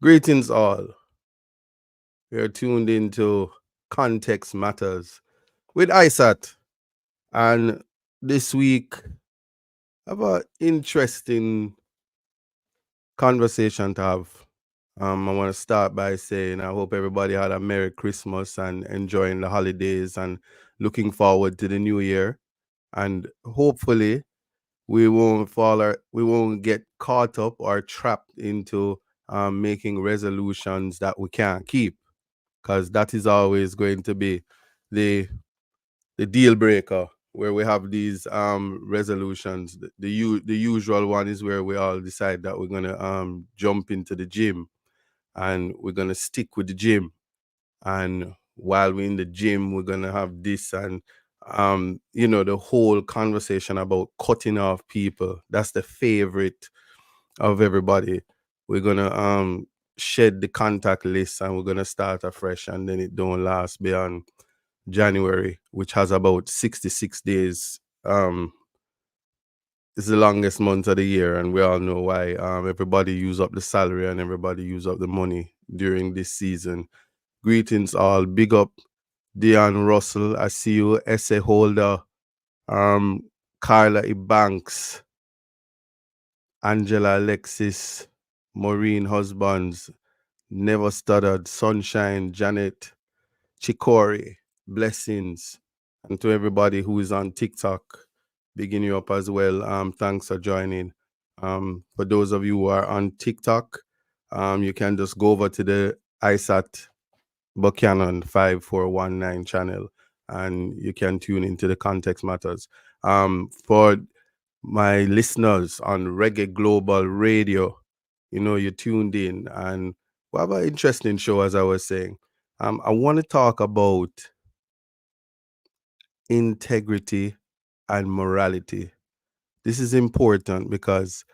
Greetings, all. You're tuned into Context Matters with ISAT. And this week, I have an interesting conversation to have. I want to start by saying I hope everybody had a Merry Christmas and enjoying the holidays and looking forward to the new year. And hopefully, we won't get caught up or trapped into making resolutions that we can't keep, because that is always going to be the the deal breaker where we have these resolutions. The usual one is where we all decide that we're gonna jump into the gym and we're gonna stick with the gym, and while we're in the gym we're gonna have this, and the whole conversation about cutting off people. That's the favorite of everybody. We're gonna shed the contact list and we're gonna start afresh, and then it don't last beyond January, which has about 66 days. It's the longest month of the year, and we all know why. Everybody use up the salary and everybody use up the money during this season. Greetings, all. Big up Dion Russell. I see you, essay holder. Um, Carla E. Banks, Angela Alexis, Maureen Husbands, Never Stuttered, Sunshine, Janet, Chikori, blessings, and to everybody who is on TikTok, bigging you up as well. Thanks for joining. For those of you who are on TikTok, you can just go over to the ISAT Buchanan 5419 channel and you can tune into the Context Matters. For my listeners on Reggae Global Radio, you tuned in, and we have an interesting show, as I was saying. I want to talk about integrity and morality. This is important because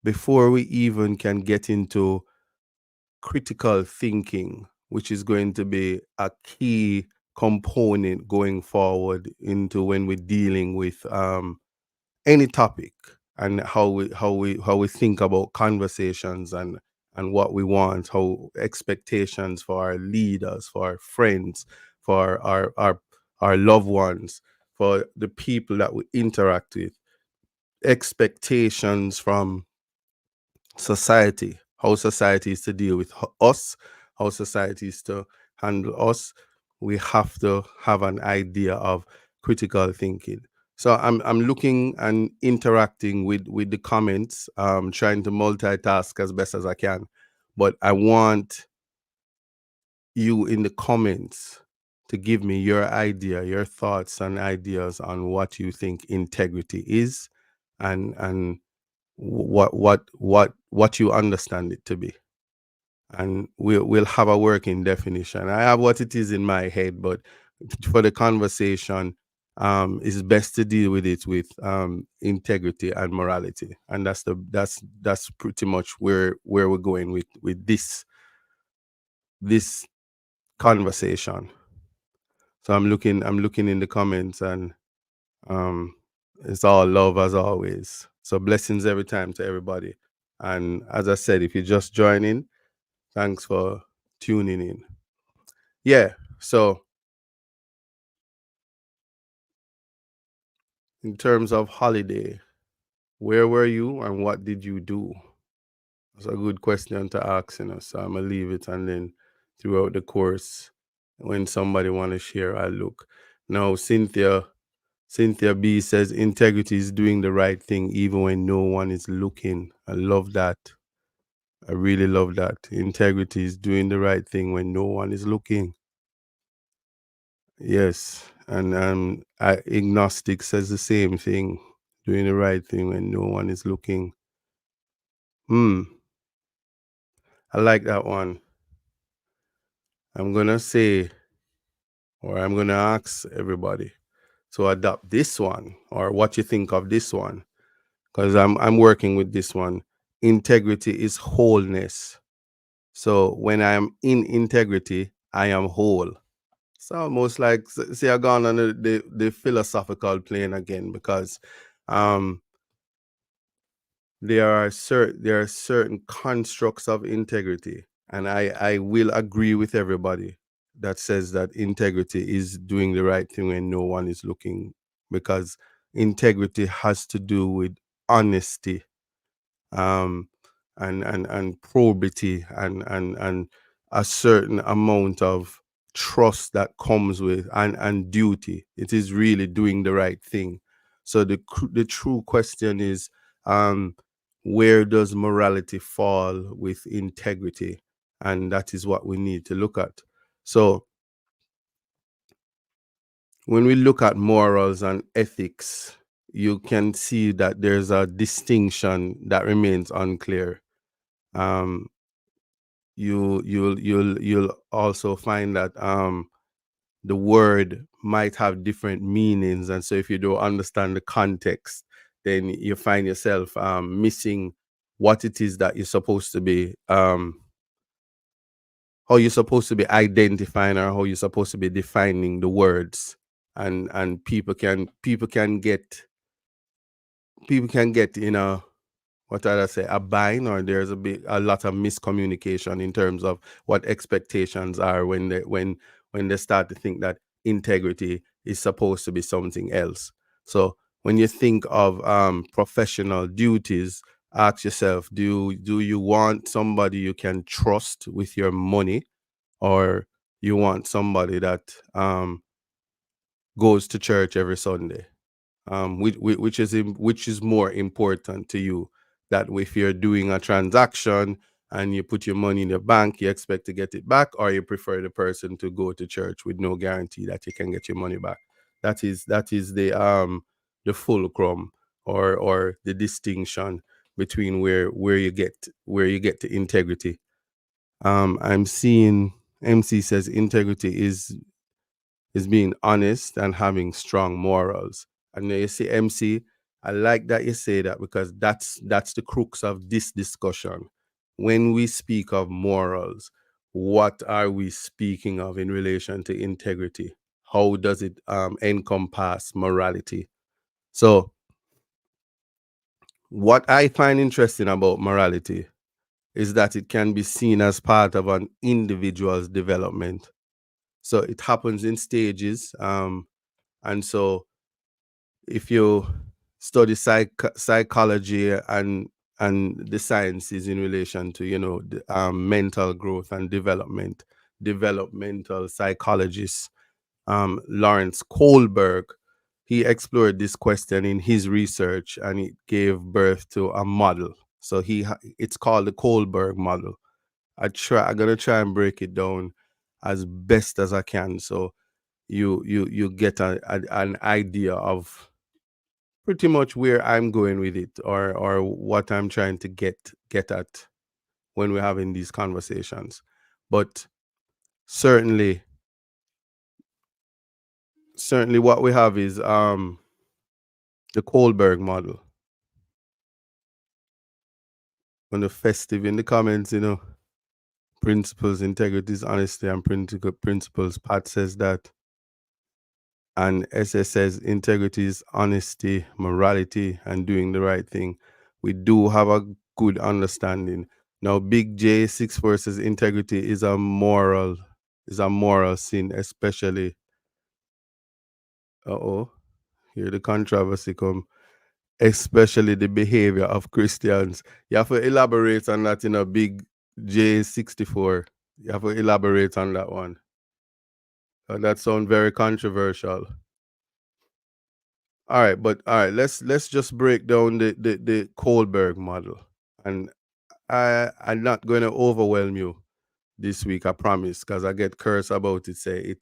before we even can get into critical thinking, which is going to be a key component going forward into when we're dealing with any topic, and how we think about conversations and what we want, how expectations for our leaders, for our friends, for our loved ones, for the people that we interact with, expectations from society, how society is to deal with us, how society is to handle us. We have to have an idea of critical thinking. So I'm looking and interacting with the comments, trying to multitask as best as I can. But I want you in the comments to give me your idea, your thoughts and ideas on what you think integrity is, and what you understand it to be, and we'll have a working definition. I have what it is in my head, but for the conversation, it's best to deal with it with integrity and morality, and that's pretty much where we're going with this conversation. So I'm looking in the comments, and um, it's all love as always. So blessings every time to everybody. And as I said, if you're just joining, thanks for tuning in. Yeah. So in terms of holiday, where were you and what did you do? That's a good question to ask, So I'm gonna leave it, and then throughout the course, when somebody want to share, I look. Now, Cynthia B says integrity is doing the right thing even when no one is looking. I love that. I really love that. Integrity is doing the right thing when no one is looking. Yes. And agnostic says the same thing. Doing the right thing when no one is looking. I like that one. I'm gonna say, or I'm gonna ask everybody to adopt this one, or what you think of this one, because I'm working with this one. Integrity is wholeness. So when I'm in integrity, I am whole. It's almost like, see, I've gone on the philosophical plane again, because um, there are certain constructs of integrity, And I will agree with everybody that says that integrity is doing the right thing when no one is looking, because integrity has to do with honesty, um, and probity, and a certain amount of trust that comes with, and duty. It is really doing the right thing. So the true question is, um, where does morality fall with integrity? And that is what we need to look at. So when we look at morals and ethics, you can see that there's a distinction that remains unclear. um you'll also find that the word might have different meanings, and so if you don't understand the context, then you find yourself missing what it is that you're supposed to be, how you're supposed to be identifying, or how you're supposed to be defining the words. And people can get what did I say, a bind, or there's a lot of miscommunication in terms of what expectations are when they start to think that integrity is supposed to be something else. So when you think of professional duties, ask yourself, do you want somebody you can trust with your money, or you want somebody that goes to church every Sunday? Which is more important to you? That if you're doing a transaction and you put your money in the bank, you expect to get it back, or you prefer the person to go to church with no guarantee that you can get your money back? That is the fulcrum, or the distinction between where you get to integrity. I'm seeing MC says integrity is being honest and having strong morals. And you see, MC, I like that you say that, because that's the crux of this discussion. When we speak of morals, what are we speaking of in relation to integrity? How does it encompass morality? So, what I find interesting about morality is that it can be seen as part of an individual's development. So it happens in stages, and so if you study psychology and the sciences in relation to the, mental growth and developmental psychologists, Lawrence Kohlberg, he explored this question in his research, and it gave birth to a model. So it's called the Kohlberg model. I'm gonna try and break it down as best as I can, so you get an idea of pretty much where I'm going with it, or what I'm trying to get at when we're having these conversations. But certainly, certainly, what we have is the Kohlberg model. On the festive in the comments, principles, integrities, honesty, and principles. Pat says that. And SS says integrity is honesty, morality, and doing the right thing. We do have a good understanding. Now, Big J64 says integrity is a moral sin, especially here the controversy come, especially the behavior of Christians. You have to elaborate on that, Big J64. You have to elaborate on that one. That sounds very controversial. All right, let's just break down the Kohlberg model. And I'm not going to overwhelm you this week, I promise, because I get cursed about it. Say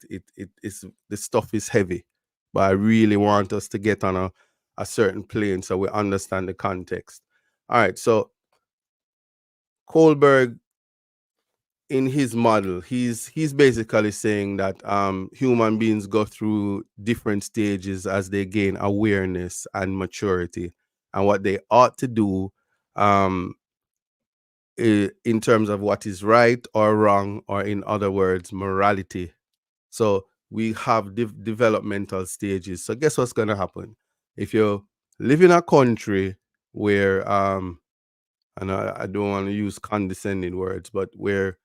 it's the stuff is heavy, but I really want us to get on a certain plane so we understand the context. All right, so Kohlberg, in his model, he's basically saying that human beings go through different stages as they gain awareness and maturity, and what they ought to do, um, in terms of what is right or wrong, or in other words, morality. So we have developmental stages. So guess what's going to happen if you live in a country where and I don't want to use condescending words, but where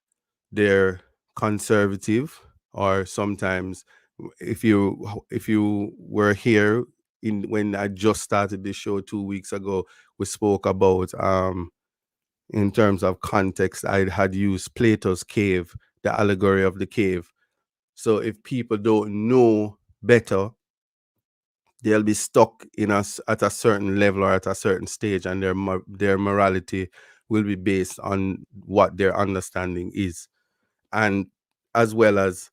they're conservative, or sometimes if you were here in when I just started the show 2 weeks ago, we spoke about in terms of context, I had used Plato's cave, the allegory of the cave. So if people don't know better, they'll be stuck in us at a certain level or at a certain stage, and their morality will be based on what their understanding is, and as well as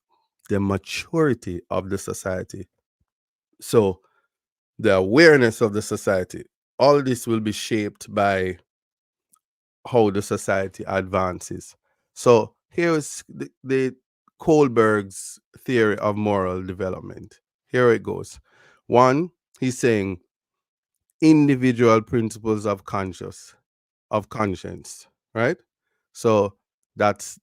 the maturity of the society. So the awareness of the society, all this will be shaped by how the society advances. So here's the Kohlberg's theory of moral development. Here it goes. One, he's saying individual principles of conscience, right? So that's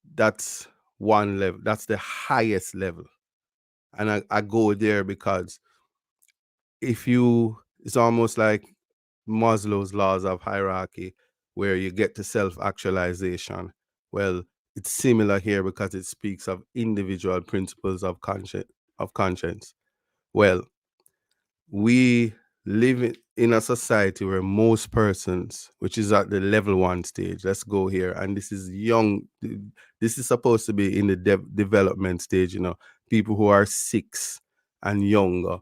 one level. That's the highest level. And I go there because if you it's almost like Maslow's laws of hierarchy, where you get to self-actualization. Well, it's similar here because it speaks of individual principles of conscience. Well, we live in a society where most persons, which is at the level one stage, let's go here, and this is young. This is supposed to be in the development stage. People who are 6 and younger,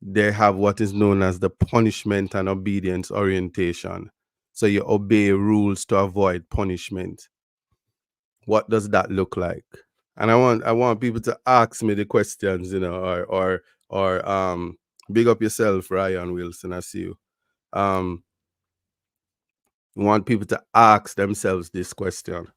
they have what is known as the punishment and obedience orientation. So you obey rules to avoid punishment. What does that look like? And I want people to ask me the questions, or big up yourself, Ryan Wilson. I see you. Um, want people to ask themselves this question.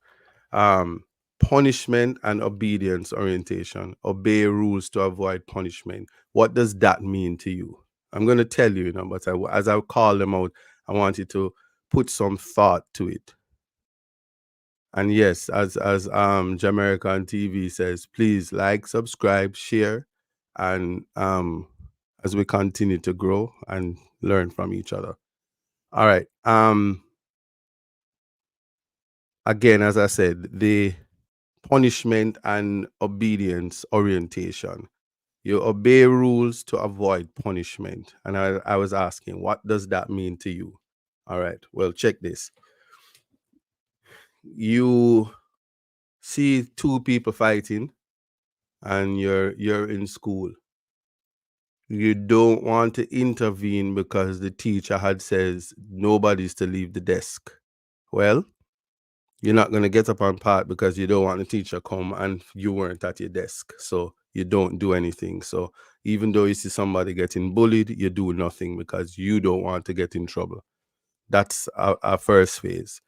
Um, Punishment and obedience orientation. Obey rules to avoid punishment. What does that mean to you? I'm going to tell you, but as I call them out, I want you to put some thought to it. And yes, as Jamaica on TV says, please like, subscribe, share, and as we continue to grow and learn from each other. All right. Again, as I said, the punishment and obedience orientation. You obey rules to avoid punishment. And I was asking, what does that mean to you? All right. Well, check this. You see 2 people fighting, and you're in school. You don't want to intervene because the teacher had says nobody's to leave the desk. Well, you're not going to get up on part because you don't want the teacher come and you weren't at your desk. So you don't do anything. So even though you see somebody getting bullied, you do nothing because you don't want to get in trouble. That's our first phase.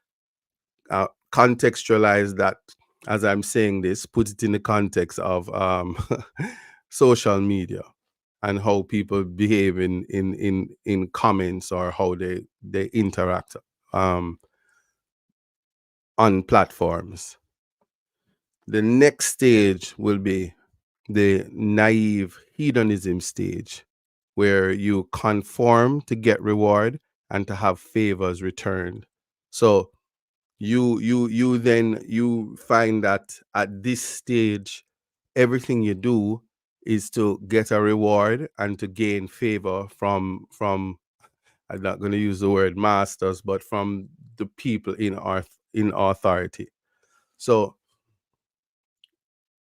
Contextualize that as I'm saying this, put it in the context of social media and how people behave in comments, or how they interact um, on platforms. The next stage will be the naive hedonism stage, where you conform to get reward and to have favors returned. So you find that at this stage, everything you do is to get a reward and to gain favor from I'm not going to use the word masters, but from the people in authority. So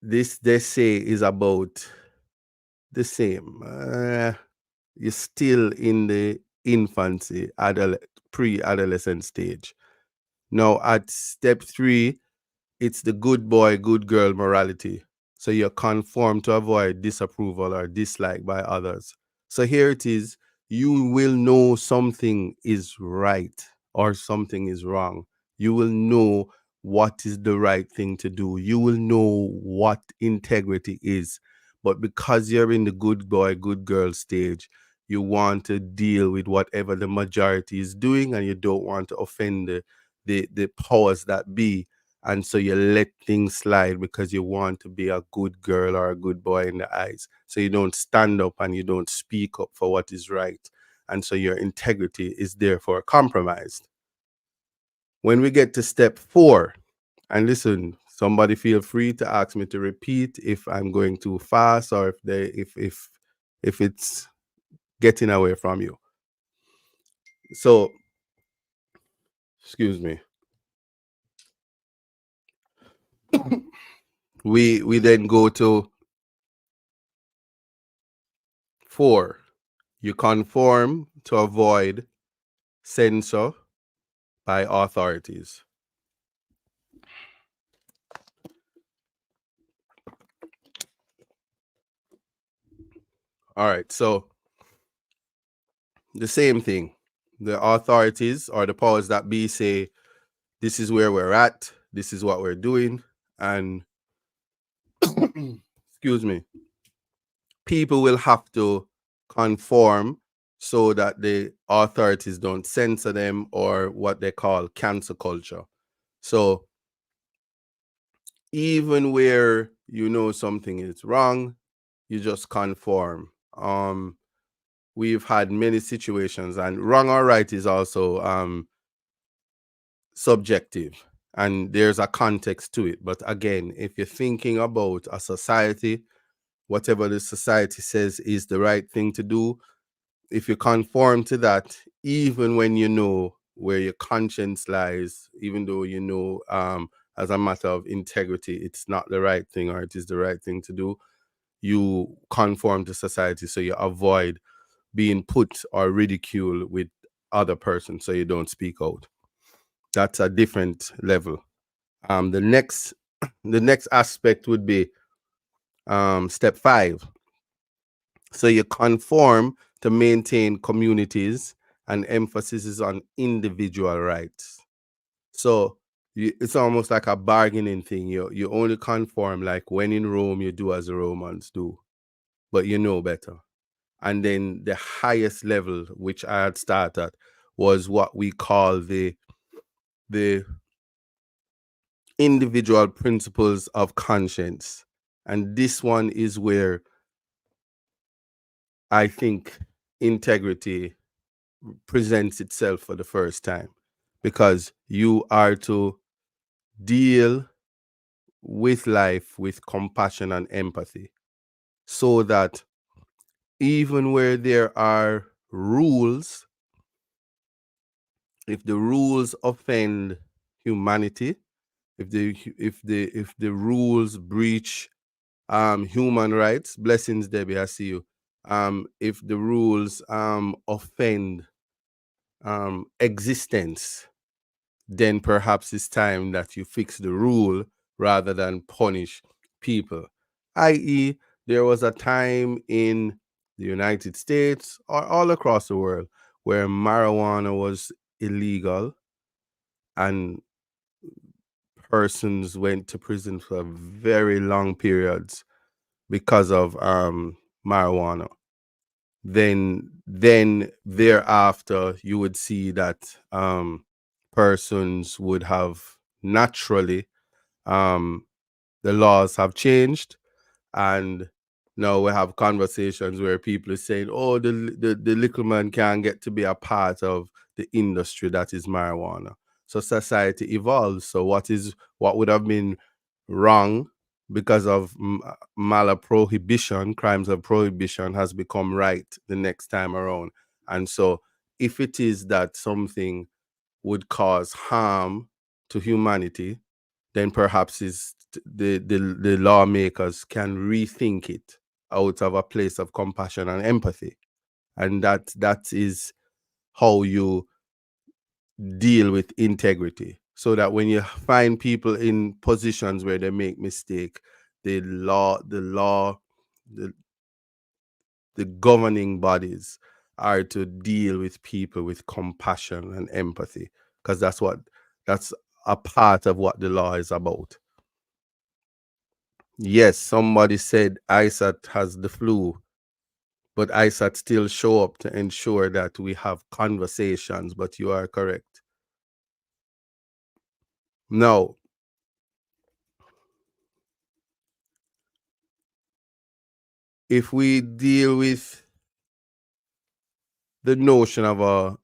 this they say is about the same. You're still in the infancy, pre-adolescent stage. Now at step 3, it's the good boy, good girl morality. So you conform to avoid disapproval or dislike by others. So here it is. You will know something is right or something is wrong. You will know what is the right thing to do. You will know what integrity is. But because you're in the good boy, good girl stage, you want to deal with whatever the majority is doing, and you don't want to offend the powers that be, and so you let things slide because you want to be a good girl or a good boy in the eyes. So you don't stand up and you don't speak up for what is right, and so your integrity is therefore compromised. When we get to step 4, and listen, Somebody feel free to ask me to repeat if I'm going too fast or if it's getting away from you. So, excuse me. We then go to 4. You conform to avoid censor by authorities. All right, so the same thing. The authorities or the powers that be say, this is where we're at, this is what we're doing, and excuse me, people will have to conform so that the authorities don't censor them or what they call cancel culture. So even where you know something is wrong, you just conform. We've had many situations, and wrong or right is also subjective, and there's a context to it. But again, if you're thinking about a society, whatever the society says is the right thing to do, if you conform to that, even when you know where your conscience lies, even though you know as a matter of integrity it's not the right thing or it is the right thing to do, you conform to society so you avoid being put or ridiculed with other persons, so you don't speak out. That's a different level. The next aspect would be step 5. So you conform to maintain communities, and emphasis is on individual rights. So it's almost like a bargaining thing. You only conform like when in Rome you do as the Romans do, but you know better. And then the highest level, which I had started, was what we call the individual principles of conscience. And this one is where I think integrity presents itself for the first time, because you are to deal with life with compassion and empathy, so that even where there are rules, if the rules offend humanity, if the rules breach human rights, blessings Debbie, I see you, if the rules offend existence, then perhaps it's time that you fix the rule rather than punish people. I.e., there was a time in the United States or all across the world where marijuana was illegal and persons went to prison for very long periods because of marijuana. Then thereafter you would see that persons would have naturally, the laws have changed, and now we have conversations where people are saying, oh, the little man can't get to be a part of the industry that is marijuana. So society evolves. So what would have been wrong because of prohibition, crimes of prohibition, has become right the next time around. And so if it is that something would cause harm to humanity, then perhaps the lawmakers can rethink it out of a place of compassion and empathy. And that is how you deal with integrity. So that when you find people in positions where they make mistake, the the governing bodies are to deal with people with compassion and empathy, because that's a part of what the law is about. Yes, somebody said ISAT has the flu, but ISAT still show up to ensure that we have conversations, but you are correct. Now, if we deal with the notion of a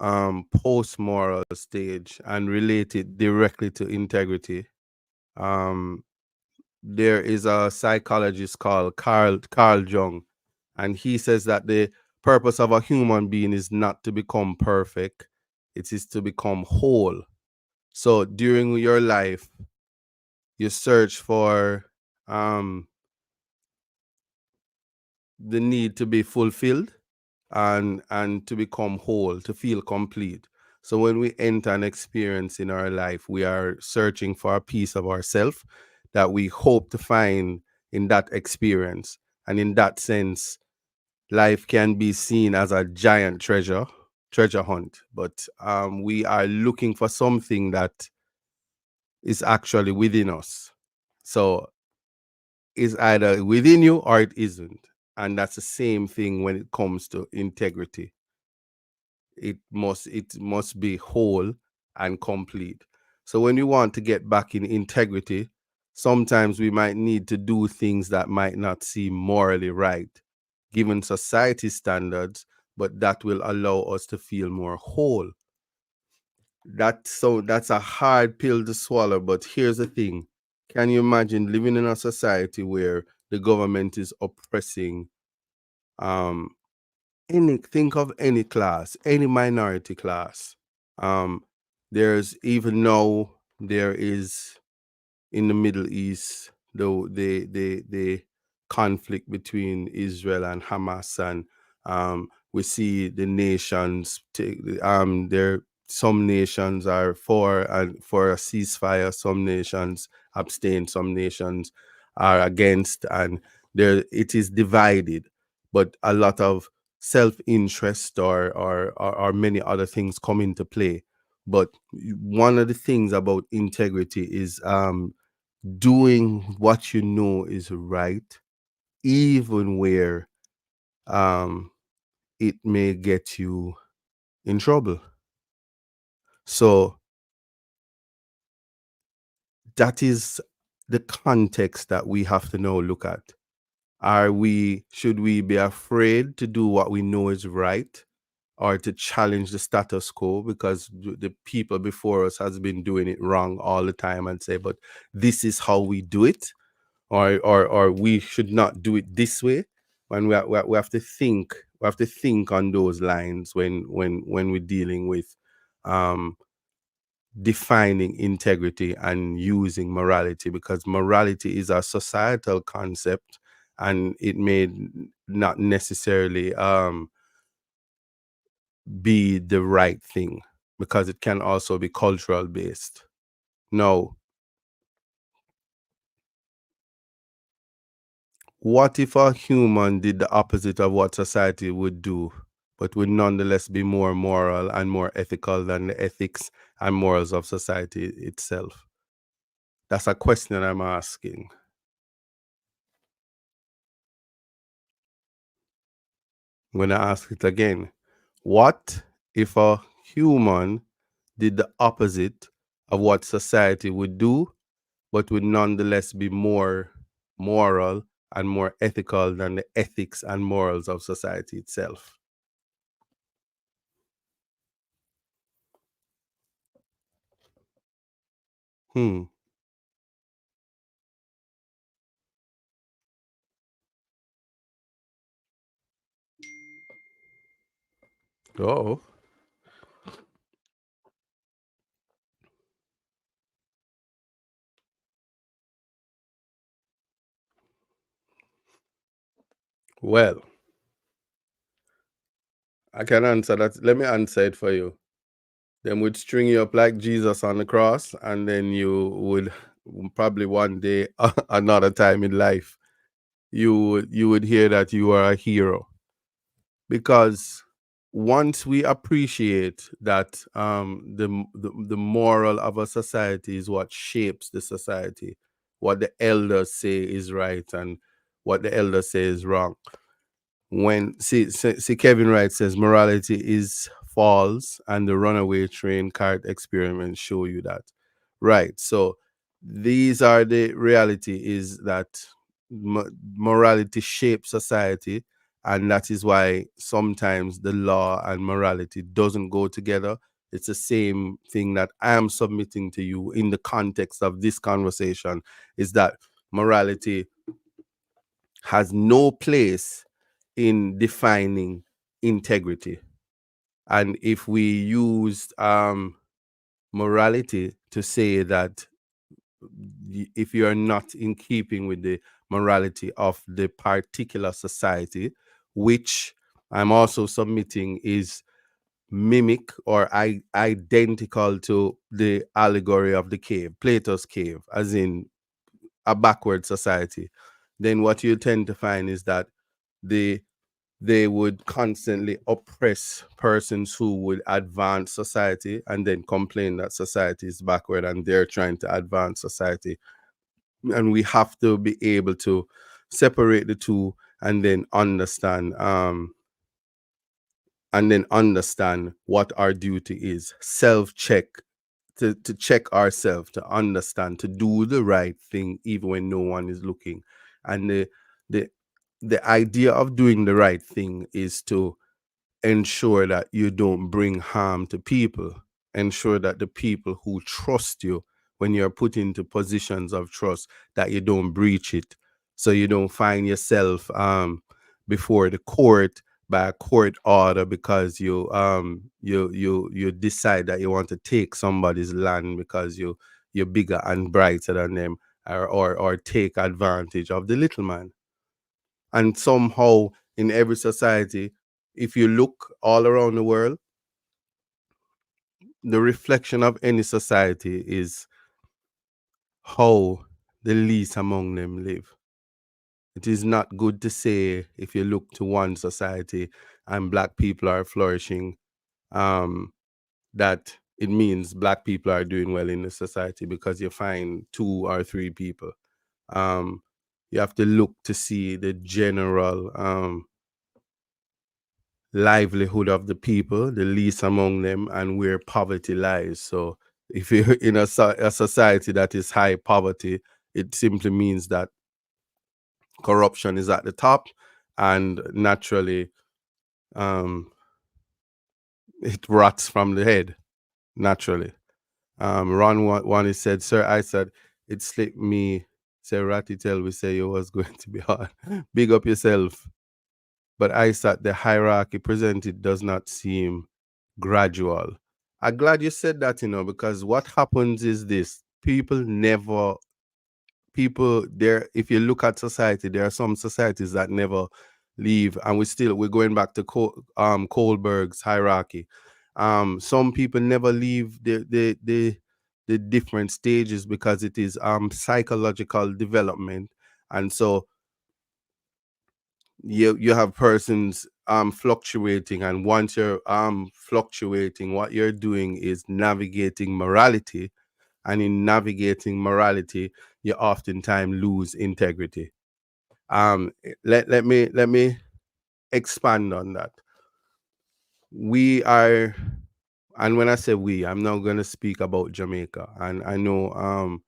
post-moral stage and relate it directly to integrity, there is a psychologist called Carl Jung, and he says that the purpose of a human being is not to become perfect, it is to become whole. So during your life, you search for um, the need to be fulfilled and to become whole, to feel complete. So when we enter an experience in our life, we are searching for a piece of ourself that we hope to find in that experience. And in that sense, life can be seen as a giant treasure hunt. But we are looking for something that is actually within us. So it's either within you or it isn't. And that's the same thing when it comes to integrity. It must be whole and complete. So when we want to get back in integrity, sometimes we might need to do things that might not seem morally right given society standards, but that will allow us to feel more whole. That's a hard pill to swallow, but here's the thing. Can you imagine living in a society where the government is oppressing um think of any class, any minority class. Um, there's even now there is in the Middle East the conflict between Israel and Hamas, and we see the nations take there. Some nations are for a ceasefire. Some nations abstain. Some nations are against, and there it is divided. But a lot of self-interest or many other things come into play. But one of the things about integrity is doing what you know is right, even where um, it may get you in trouble. So that is the context that we have to now look at. Should we be afraid to do what we know is right or to challenge the status quo because the people before us has been doing it wrong all the time and say, but this is how we do it, or we should not do it this way. When we have to think on those lines when we're dealing with um defining integrity and using morality, because morality is a societal concept and it may not necessarily be the right thing, because it can also be cultural based. Now, what if a human did the opposite of what society would do, but would nonetheless be more moral and more ethical than the ethics and morals of society itself? That's a question I'm asking. I'm going to ask it again. What if a human did the opposite of what society would do, but would nonetheless be more moral and more ethical than the ethics and morals of society itself? Hmm. Oh, well, I can answer that. Let me answer it for you. Them would string you up like Jesus on the cross, and then you would probably one day, another time in life, you would hear that you are a hero. Because once we appreciate that the moral of a society is what shapes the society, what the elders say is right and what the elders say is wrong. When see Kevin Wright says morality is false and the runaway train cart experiments show you that. Right. So these are the reality is that morality shapes society, and that is why sometimes the law and morality doesn't go together. It's the same thing that I am submitting to you in the context of this conversation, is that morality has no place in defining integrity. And if we used morality to say that if you are not in keeping with the morality of the particular society, which I'm also submitting is mimic or identical to the allegory of the cave, Plato's cave, as in a backward society, then what you tend to find is that the they would constantly oppress persons who would advance society and then complain that society is backward and they're trying to advance society. And we have to be able to separate the two and then understand what our duty is, self-check, to check ourselves, to understand, to do the right thing even when no one is looking. And the the idea of doing the right thing is to ensure that you don't bring harm to people, ensure that the people who trust you, when you're put into positions of trust, that you don't breach it, so you don't find yourself before the court by a court order because you decide that you want to take somebody's land because you're bigger and brighter than them, or take advantage of the little man. And somehow in every society, if you look all around the world, the reflection of any society is how the least among them live. It is not good to say, if you look to one society and black people are flourishing, um, that it means black people are doing well in the society because you find 2 or 3 people. Um, you have to look to see the general livelihood of the people, the least among them, and where poverty lies. So if you're in a society that is high poverty, it simply means that corruption is at the top, and naturally, um, it rots from the head. Naturally, Ron one he said, "Sir, I said it slipped me. Say ratty tell we say it was going to be hard. Big up yourself." But I thought the hierarchy presented does not seem gradual. I'm glad you said that, because what happens is this: people there. If you look at society, there are some societies that never leave, and we're going back to Kohlberg's hierarchy. Some people never leave the different stages because it is psychological development, and so you have persons fluctuating, and once you're fluctuating, what you're doing is navigating morality, and in navigating morality you oftentimes lose integrity. Let me expand on that. We are, and when I say we, I'm not going to speak about Jamaica, and I know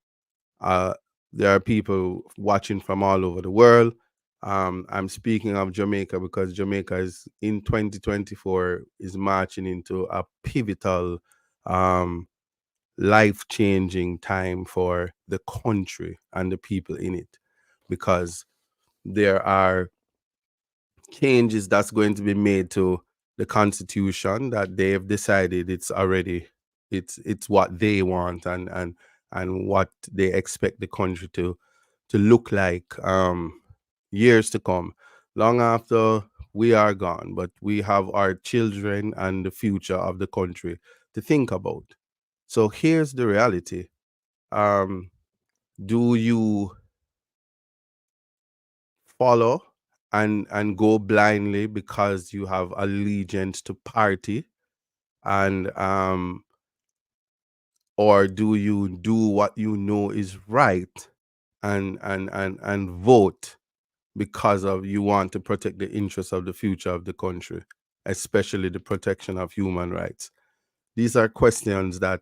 uh, there are people watching from all over the world. I'm speaking of Jamaica because Jamaica is in 2024 is marching into a pivotal, um, life-changing time for the country and the people in it, because there are changes that's going to be made to the constitution that they have decided it's what they want, and what they expect the country to look like years to come, long after we are gone. But we have our children and the future of the country to think about. So here's the reality. um do you follow and go blindly because you have allegiance to party, and or do you do what you know is right, and vote because of you want to protect the interests of the future of the country, especially the protection of human rights? These are questions that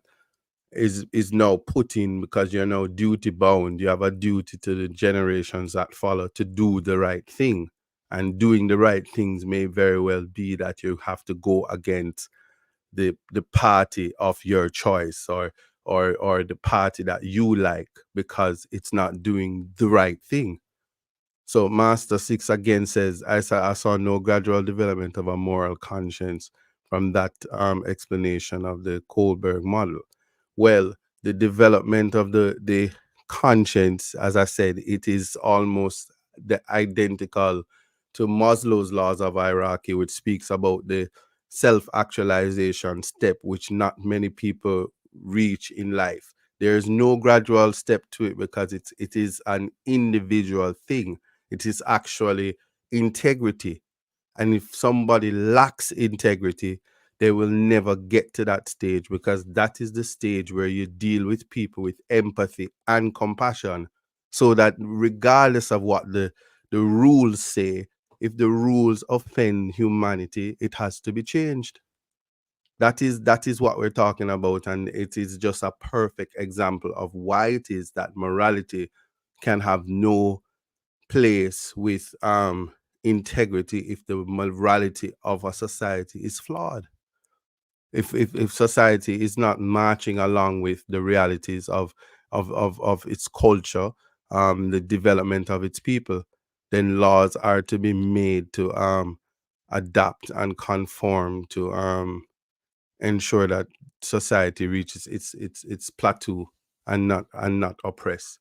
is now put in because you're now duty bound. You have a duty to the generations that follow to do the right thing. And doing the right things may very well be that you have to go against the party of your choice, or the party that you like because it's not doing the right thing. So Master Six again says, I saw no gradual development of a moral conscience from that explanation of the Kohlberg model. Well, the development of the conscience, as I said, it is almost the identical to Maslow's laws of hierarchy, which speaks about the self-actualization step, which not many people reach in life. There is no gradual step to it because it is an individual thing. It is actually integrity. And if somebody lacks integrity, they will never get to that stage, because that is the stage where you deal with people with empathy and compassion. So that regardless of what the rules say, if the rules offend humanity, it has to be changed. That is what we're talking about, and it is just a perfect example of why it is that morality can have no place with integrity if the morality of a society is flawed. If society is not marching along with the realities of its culture, the development of its people, then laws are to be made to adapt and conform to ensure that society reaches its plateau and not oppress.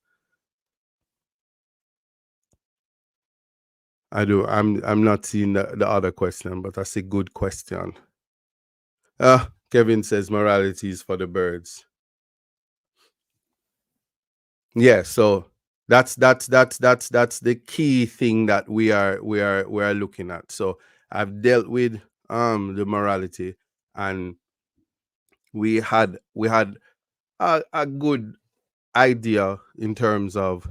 I do. I'm not seeing the other question, but that's a good question. Kevin says morality is for the birds. Yeah, so that's the key thing that we are looking at. So I've dealt with the morality, and we had a good idea in terms of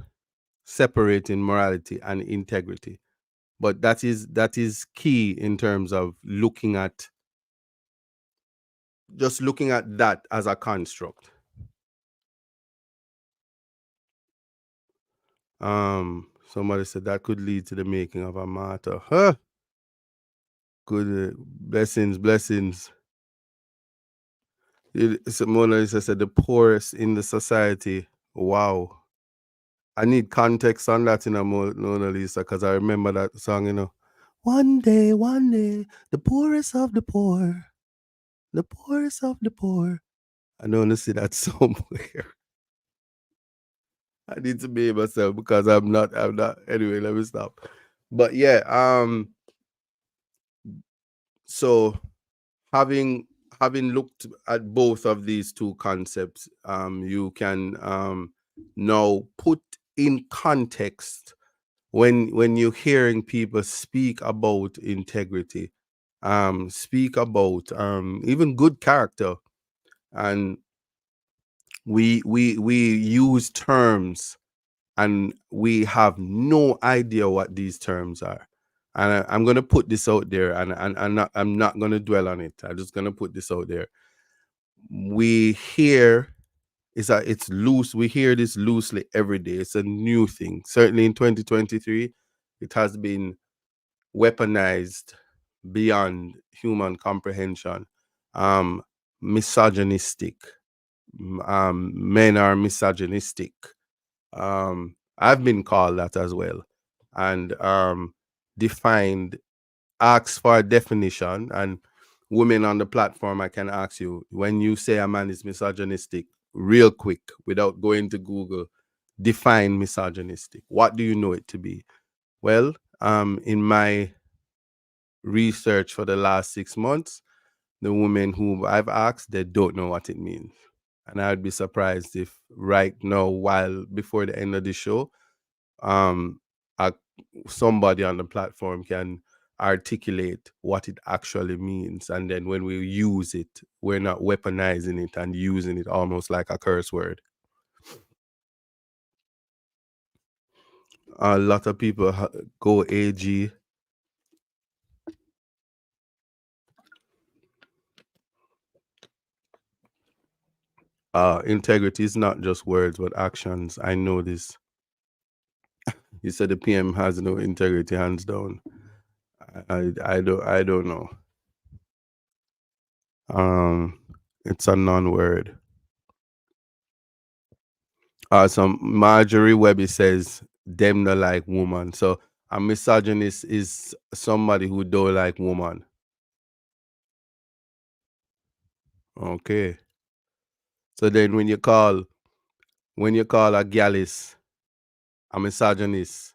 separating morality and integrity. But that is key in terms of looking at that as a construct. Somebody said that could lead to the making of a martyr. Huh? Good blessings. Mona Lisa said the poorest in the society. Wow. I need context on that in a Mona Lisa, because I remember that song. One day, the poorest of the poor, the poorest of the poor. I don't want to see that somewhere. I need to be myself because I'm not. Anyway, let me stop. But yeah, so having having looked at both of these two concepts, you can now put in context when you're hearing people speak about integrity, speak about even good character, and we use terms and we have no idea what these terms are. And I'm going to put this out there, and I'm not going to dwell on it. I'm just going to put this out there. We hear it's loose. We hear this loosely every day. It's a new thing. Certainly in 2023, it has been weaponized beyond human comprehension. Um, Misogynistic. Men are misogynistic. I've been called that as well, and defined, asked for a definition. And women on the platform, I can ask you, when you say a man is misogynistic, real quick, without going to Google, define misogynistic. What do you know it to be? Well, in my research for the last 6 months, the women who I've asked, they don't know what it means. And I'd be surprised if right now, while before the end of the show, um a, somebody on the platform can articulate what it actually means, and then when we use it, we're not weaponizing it and using it almost like a curse word. A lot of people go AG. Integrity is not just words but actions. I know this. You said the PM has no integrity, hands down. I don't know. um it's a non-word. Some Marjorie Webby says them no like woman. So a misogynist is somebody who don't like woman. Okay. So then when you call a gallus a misogynist,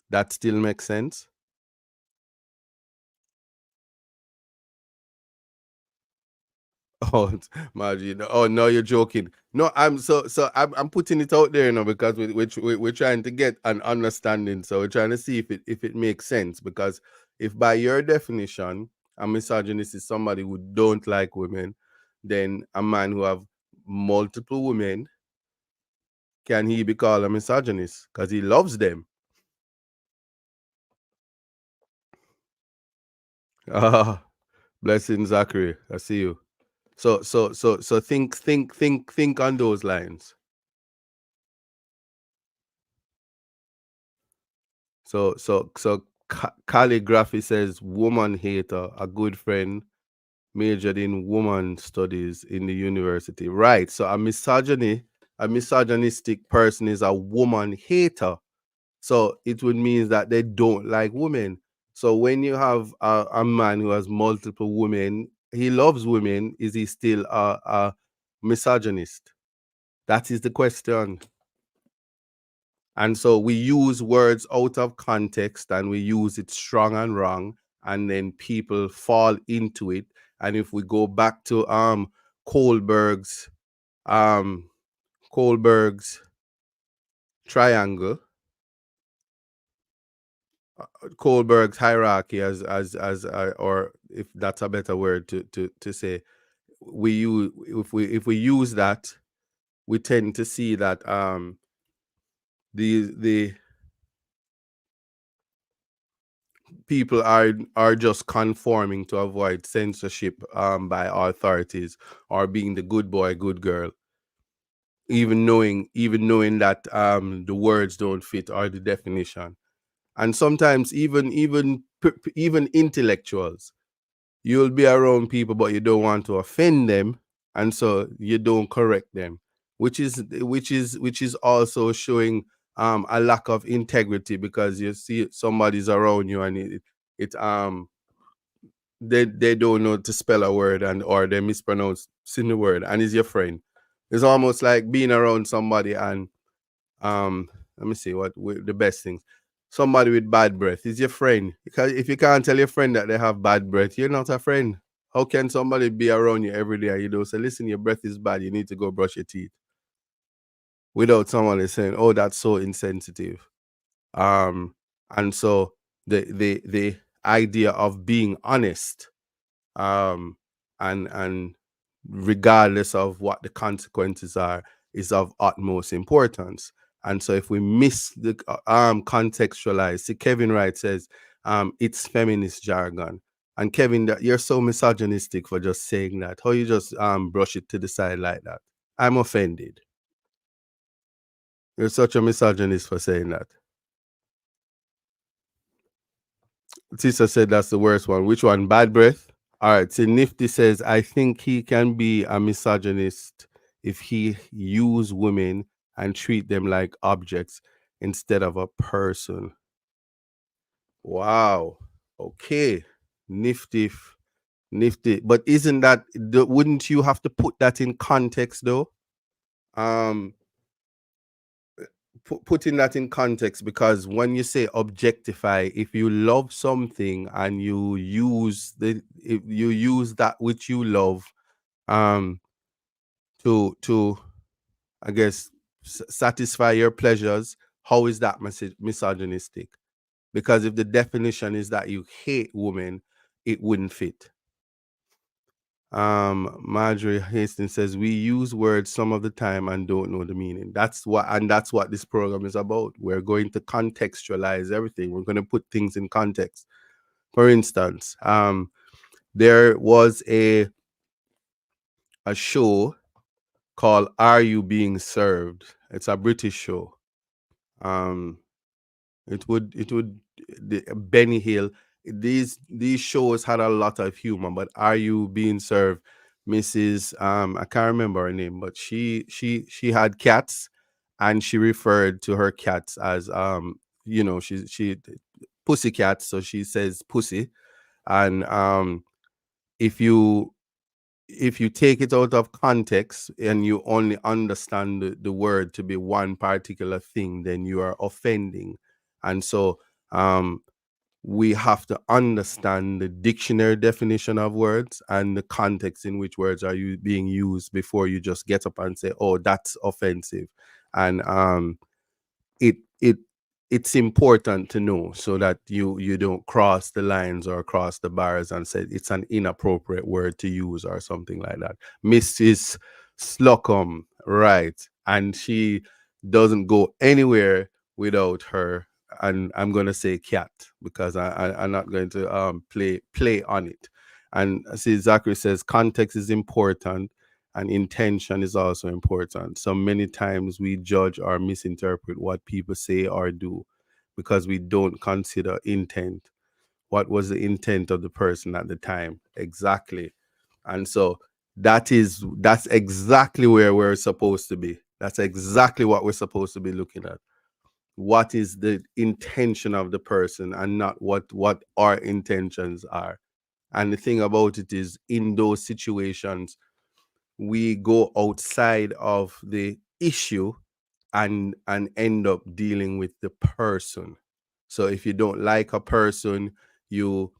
that still makes sense? Oh, Margie. Oh no, you're joking. No, I'm putting it out there, because we're trying to get an understanding. So we're trying to see if it makes sense. Because if by your definition, a misogynist is somebody who don't like women, then a man who have multiple women, can he be called a misogynist? Because he loves them. Ah, blessing Zachary. I see you. So think on those lines. So calligraphy says woman hater, a good friend, majored in woman studies in the university. Right. So a misogynistic person is a woman hater. So it would mean that they don't like women. So when you have a man who has multiple women, he loves women. Is he still a misogynist? That is the question. And so we use words out of context and we use it strong and wrong, and then people fall into it. And if we go back to Kohlberg's um Kohlberg's triangle, Kohlberg's hierarchy, as or if that's a better word to say, we use if we use that, we tend to see that the people are just conforming to avoid censorship by authorities, or being the good boy good girl, even knowing that the words don't fit or the definition. And sometimes even intellectuals, you'll be around people but you don't want to offend them, and so you don't correct them, which is also showing a lack of integrity, because you see somebody's around you and it they don't know to spell a word, and or they mispronounce the word, and is your friend. It's almost like being around somebody and let me see the best things. Somebody with bad breath is your friend. Because if you can't tell your friend that they have bad breath, you're not a friend. How can somebody be around you every day and you don't say, listen, your breath is bad, you need to go brush your teeth, without someone is saying, oh, that's so insensitive. Um, and so the idea of being honest, um, and regardless of what the consequences are, is of utmost importance. And so if we miss the contextualize, see, Kevin Wright says it's feminist jargon. And Kevin, that you're so misogynistic for just saying that. How you just brush it to the side like that? I'm offended. You're such a misogynist for saying that. Tisa said that's the worst one. Which one? Bad breath? All right. So Nifty says, I think he can be a misogynist if he use women and treat them like objects instead of a person. Wow. Okay. Nifty. Nifty. But isn't that, wouldn't you have to put that in context though? Um, putting that in context, because when you say objectify, if you love something and if you use that which you love um to I guess satisfy your pleasures, how is that misogynistic? Because if the definition is that you hate women, it wouldn't fit. Marjorie Hastings says we use words some of the time and don't know the meaning. That's what this program is about. We're going to contextualize everything. We're going to put things in context. For instance, there was a show called Are You Being Served? It's a British show. Um, it would Benny Hill. These shows had a lot of humor, but Are You Being Served? Mrs. I can't remember her name, but she had cats, and she referred to her cats as she pussy cat, so she says pussy. And if you take it out of context and you only understand the word to be one particular thing, then you are offending. And so um we have to understand the dictionary definition of words and the context in which words are being used before you just get up and say, oh, that's offensive. And it it it's important to know so that you don't cross the lines or cross the bars and say it's an inappropriate word to use or something like that. Mrs. Slocum, right? And she doesn't go anywhere without her. And I'm gonna say cat because I'm not going to play on it. And see, Zachary says context is important and intention is also important. So many times we judge or misinterpret what people say or do because we don't consider intent. What was the intent of the person at the time? Exactly. And so that's exactly where we're supposed to be. That's exactly what we're supposed to be looking at. What is the intention of the person and not what our intentions are. And the thing about it is, in those situations, we go outside of the issue and end up dealing with the person. So if you don't like a person, you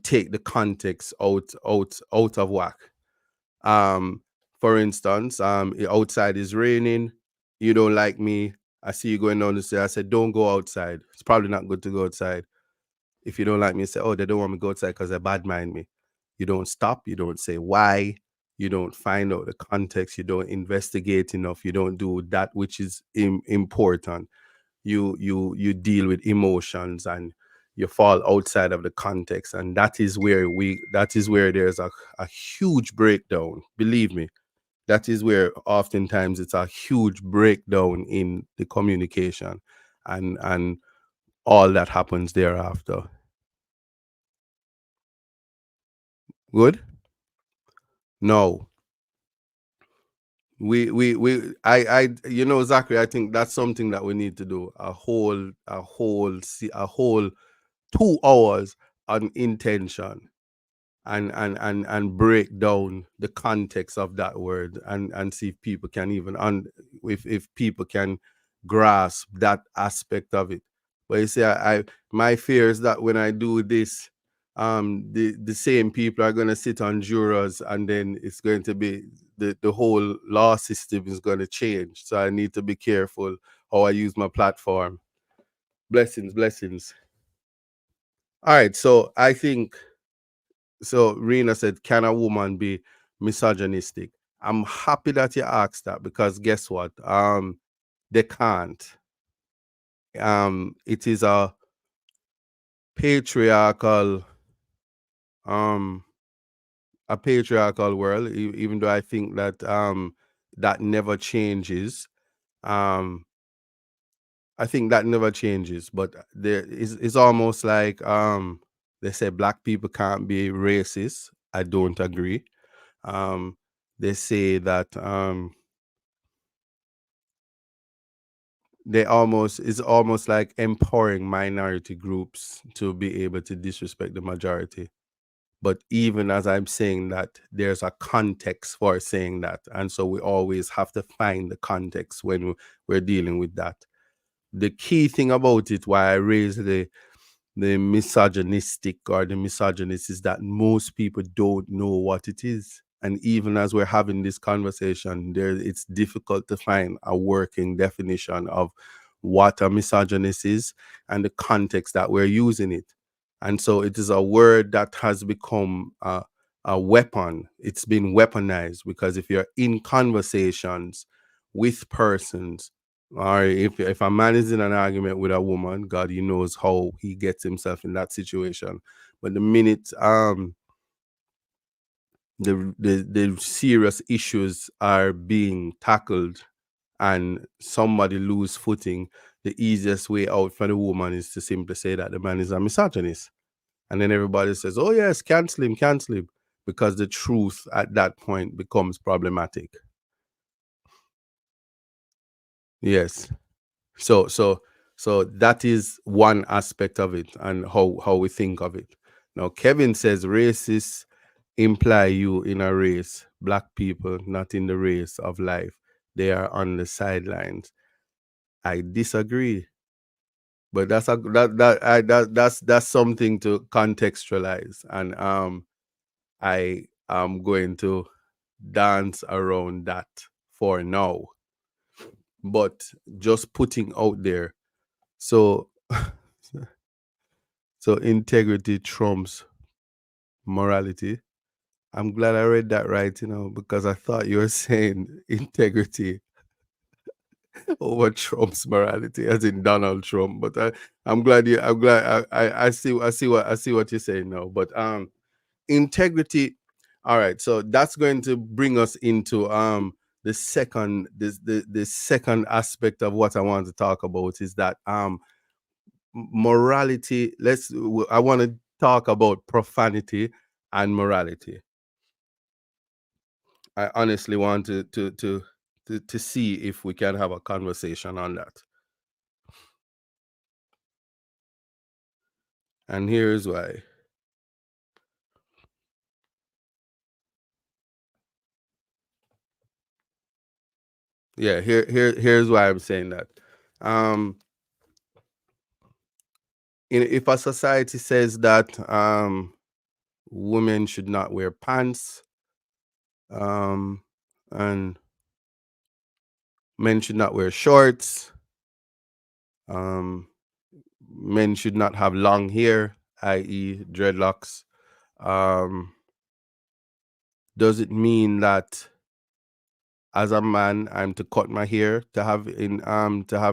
take the context out of whack. um for instance, outside is raining, you don't like me, I see you going down the stairs, I said don't go outside, it's probably not good to go outside. If you don't like me, say, oh, they don't want me to go outside because they bad mind me. You don't stop. You don't say why. You don't find out the context. You don't investigate enough. You don't do that which is important. You deal with emotions and you fall outside of the context, and that is where there's a huge breakdown. Believe me, that is where oftentimes it's a huge breakdown in the communication, and all that happens thereafter. Good. No, Zachary, I think that's something that we need to do. A whole 2 hours on intention, and break down the context of that word, and see if people can even if people can grasp that aspect of it. But you see, I my fear is that when I do this, the same people are going to sit on jurors, and then it's going to be the whole law system is going to change. So I need to be careful how I use my platform. Blessings, blessings. All right, so I think, so Rena said, can a woman be misogynistic? I'm happy that you asked that, because guess what? They can't. It is patriarchal, um, a patriarchal world, even though I think that that never changes. Um, I think that never changes, but there is it's almost like they say black people can't be racist. I don't agree. Um, they say that they almost it's almost like empowering minority groups to be able to disrespect the majority. But even as I'm saying that, there's a context for saying that, and so we always have to find the context when we're dealing with that. The key thing about it, why I raised the misogynistic or the misogynist, is that most people don't know what it is. And even as we're having this conversation, it's difficult to find a working definition of what a misogynist is and the context that we're using it. And so it is a word that has become a weapon. It's been weaponized, because if you're in conversations with persons, or if a man is in an argument with a woman, God, he knows how he gets himself in that situation. But the minute the serious issues are being tackled and somebody lose footing, the easiest way out for the woman is to simply say that the man is a misogynist. And then everybody says, oh yes, cancel him, because the truth at that point becomes problematic. Yes. So so so that is one aspect of it, and how we think of it. Now Kevin says racists imply you in a race, black people not in the race of life. They are on the sidelines. I disagree. But that's a that's something to contextualize, and I am going to dance around that for now. But just putting out there, so so integrity trumps morality. I'm glad I read that right, because I thought you were saying integrity over Trump's morality, as in Donald Trump. But I'm glad I see what you're saying now. But integrity. All right, so that's going to bring us into the second aspect of what I want to talk about is that morality. I want to talk about profanity and morality. I honestly want to see if we can have a conversation on that. And here's why. Yeah, here's why I'm saying that. Um, if a society says that women should not wear pants, um, and men should not wear shorts, um, men should not have long hair, i.e., dreadlocks. Um, does it mean that as a man I'm to cut my hair to have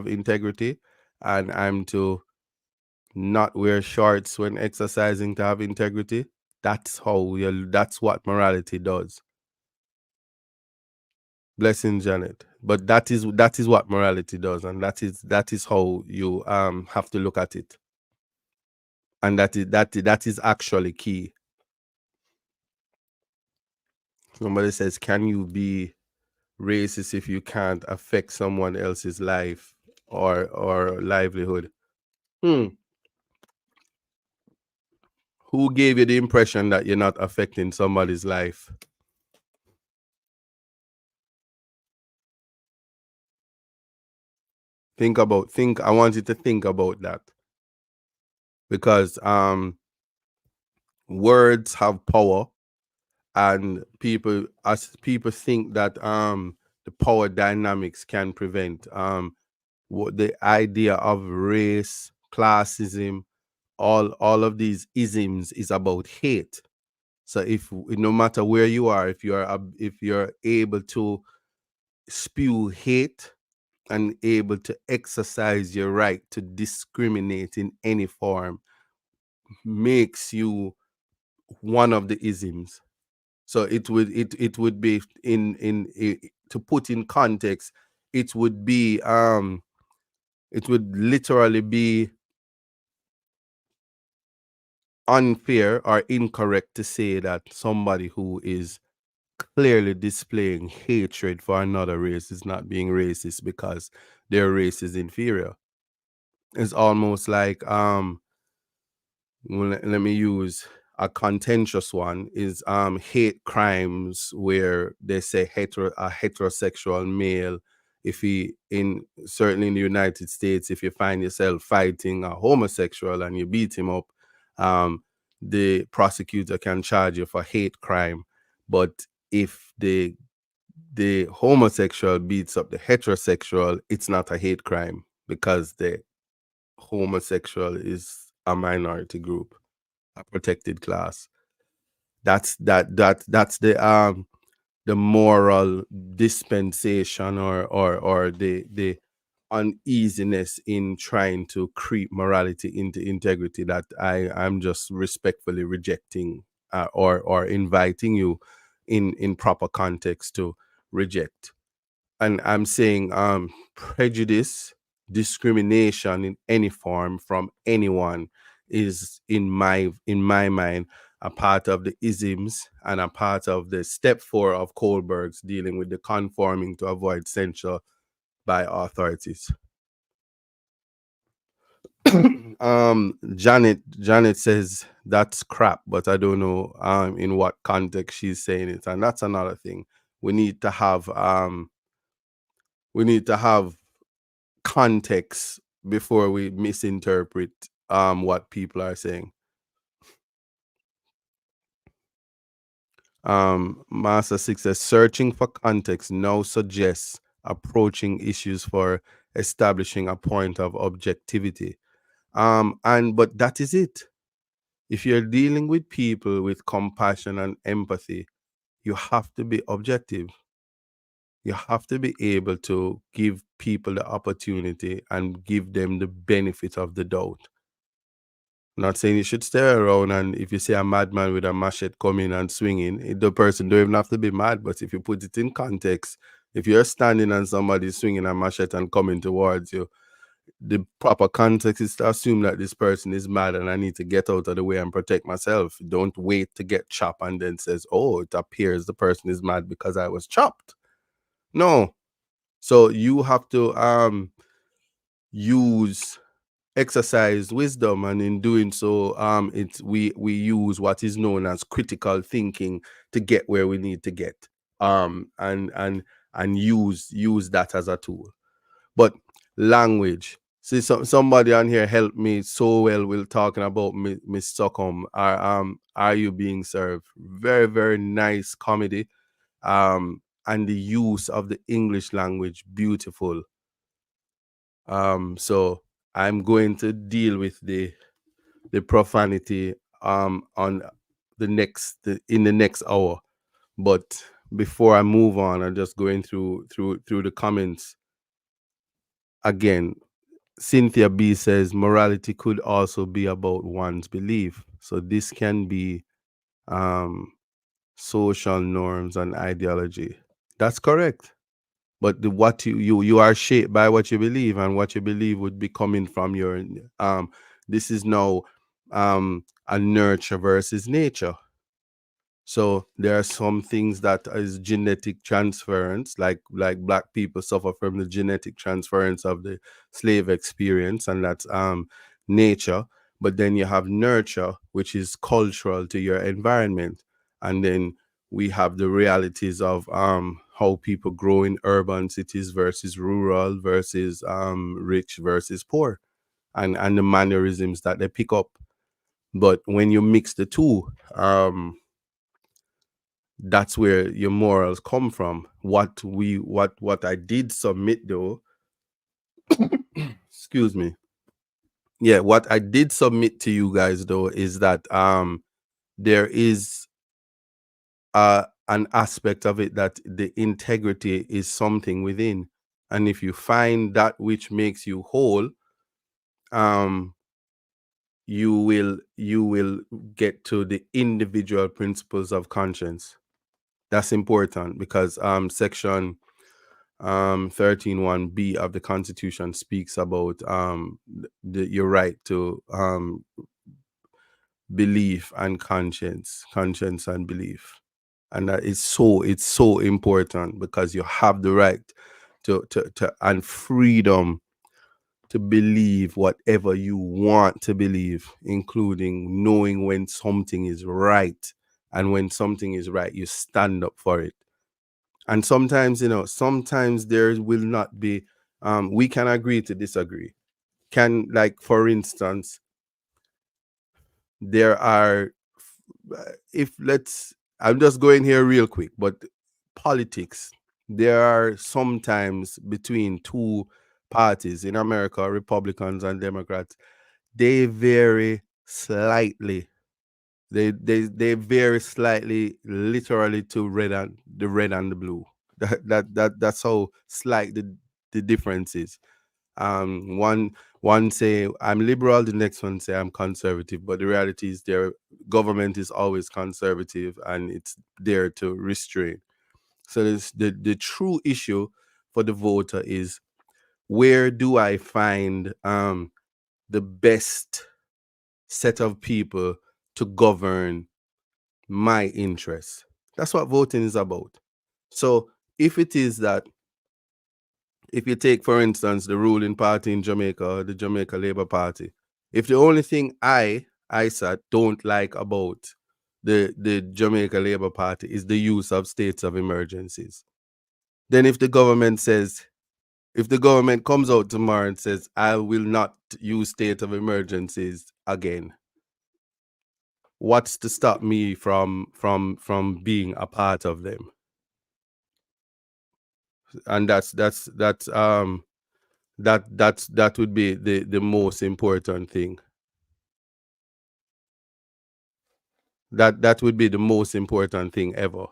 integrity, and I'm to not wear shorts when exercising to have integrity? That's what morality does. Blessing, Janet. But that is what morality does, and that is how you have to look at it. And that is actually key. Somebody says, can you be racist if you can't affect someone else's life or livelihood? Hmm. Who gave you the impression that you're not affecting somebody's life? Think I want you to think about that, because words have power, and people think that the power dynamics can prevent what the idea of race, classism, all of these isms is about hate. So if no matter where you are, if you're able to spew hate and able to exercise your right to discriminate in any form, makes you one of the isms. So it would be to put in context, it would be it would literally be unfair or incorrect to say that somebody who is clearly displaying hatred for another race is not being racist because their race is inferior. It's almost like let me use a contentious one is hate crimes, where they say a heterosexual male, if he in certainly in the United States, if you find yourself fighting a homosexual and you beat him up, um the prosecutor can charge you for hate crime. But if the homosexual beats up the heterosexual, it's not a hate crime because the homosexual is a minority group, a protected class. That's the moral dispensation, or the uneasiness in trying to creep morality into integrity, that I'm just respectfully rejecting, or inviting you in proper context to reject. And I'm saying prejudice, discrimination in any form from anyone is in my mind a part of the isms, and a part of the step 4 of Kohlberg's dealing with the conforming to avoid censure by authorities. Janet says that's crap, but I don't know in what context she's saying it, and that's another thing. We need to have we need to have context before we misinterpret what people are saying. Master Six says searching for context now suggests approaching issues for establishing a point of objectivity. And but that is it. If you're dealing with people with compassion and empathy, you have to be objective. You have to be able to give people the opportunity and give them the benefit of the doubt. Not saying you should stay around, and if you see a madman with a machete coming and swinging, the person don't even have to be mad. But if you put it in context, if you're standing and somebody's swinging a machete and coming towards you, the proper context is to assume that this person is mad and I need to get out of the way and protect myself. Don't wait to get chopped and then says, oh, it appears the person is mad because I was chopped. No. So you have to use exercise wisdom, and in doing so it's we use what is known as critical thinking to get where we need to get, and use that as a tool. But language, see, somebody on here helped me so well with talking about Miss Succumb. Are you being served? Very, very nice comedy, and the use of the English language, beautiful. So I'm going to deal with the profanity on in the next hour. But before I move on, I'm just going through the comments again. Cynthia B says morality could also be about one's belief. So this can be social norms and ideology. That's correct. But what you are shaped by what you believe, and what you believe would be coming from your this is now a nurture versus nature. So there are some things that is genetic transference, like black people suffer from the genetic transference of the slave experience, and that's nature. But then you have nurture, which is cultural to your environment, and then we have the realities of how people grow in urban cities versus rural versus rich versus poor, and the mannerisms that they pick up. But when you mix the two, that's where your morals come from. What I did submit though, excuse me. Yeah, what I did submit to you guys though is that there is an aspect of it that the integrity is something within. And if you find that which makes you whole, um you will get to the individual principles of conscience. That's important because section 13(1)(b) of the Constitution speaks about your right to belief and conscience and belief, and that is it's so important because you have the right to and freedom to believe whatever you want to believe, including knowing when something is right, and when something is right, you stand up for it. And sometimes, sometimes there will not be, we can agree to disagree. Can, like, for instance, there are, if let's, I'm just going here real quick, but politics, there are sometimes between two parties in America, Republicans and Democrats, they vary slightly. They vary slightly, literally to red and the blue. That's how slight the difference is. One say I'm liberal, the next one say I'm conservative. But the reality is their government is always conservative, and it's there to restrain. So the true issue for the voter is, where do I find the best set of people to govern my interests? That's what voting is about. So if it is that if you take, for instance, the ruling party in Jamaica, the Jamaica Labour Party, if the only thing ISAT don't like about the Jamaica Labour Party is the use of states of emergencies, then if the government comes out tomorrow and says, I will not use state of emergencies again, what's to stop me from being a part of them? And that would be the most important thing. That would be the most important thing ever.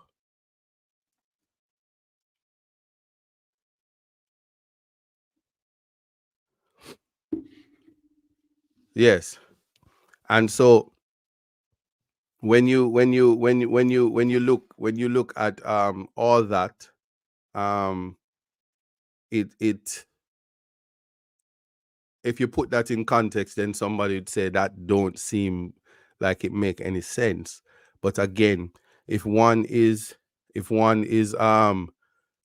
Yes. And so when you look at all that, um it if you put that in context, then somebody would say that don't seem like it make any sense. But again, if one is if one is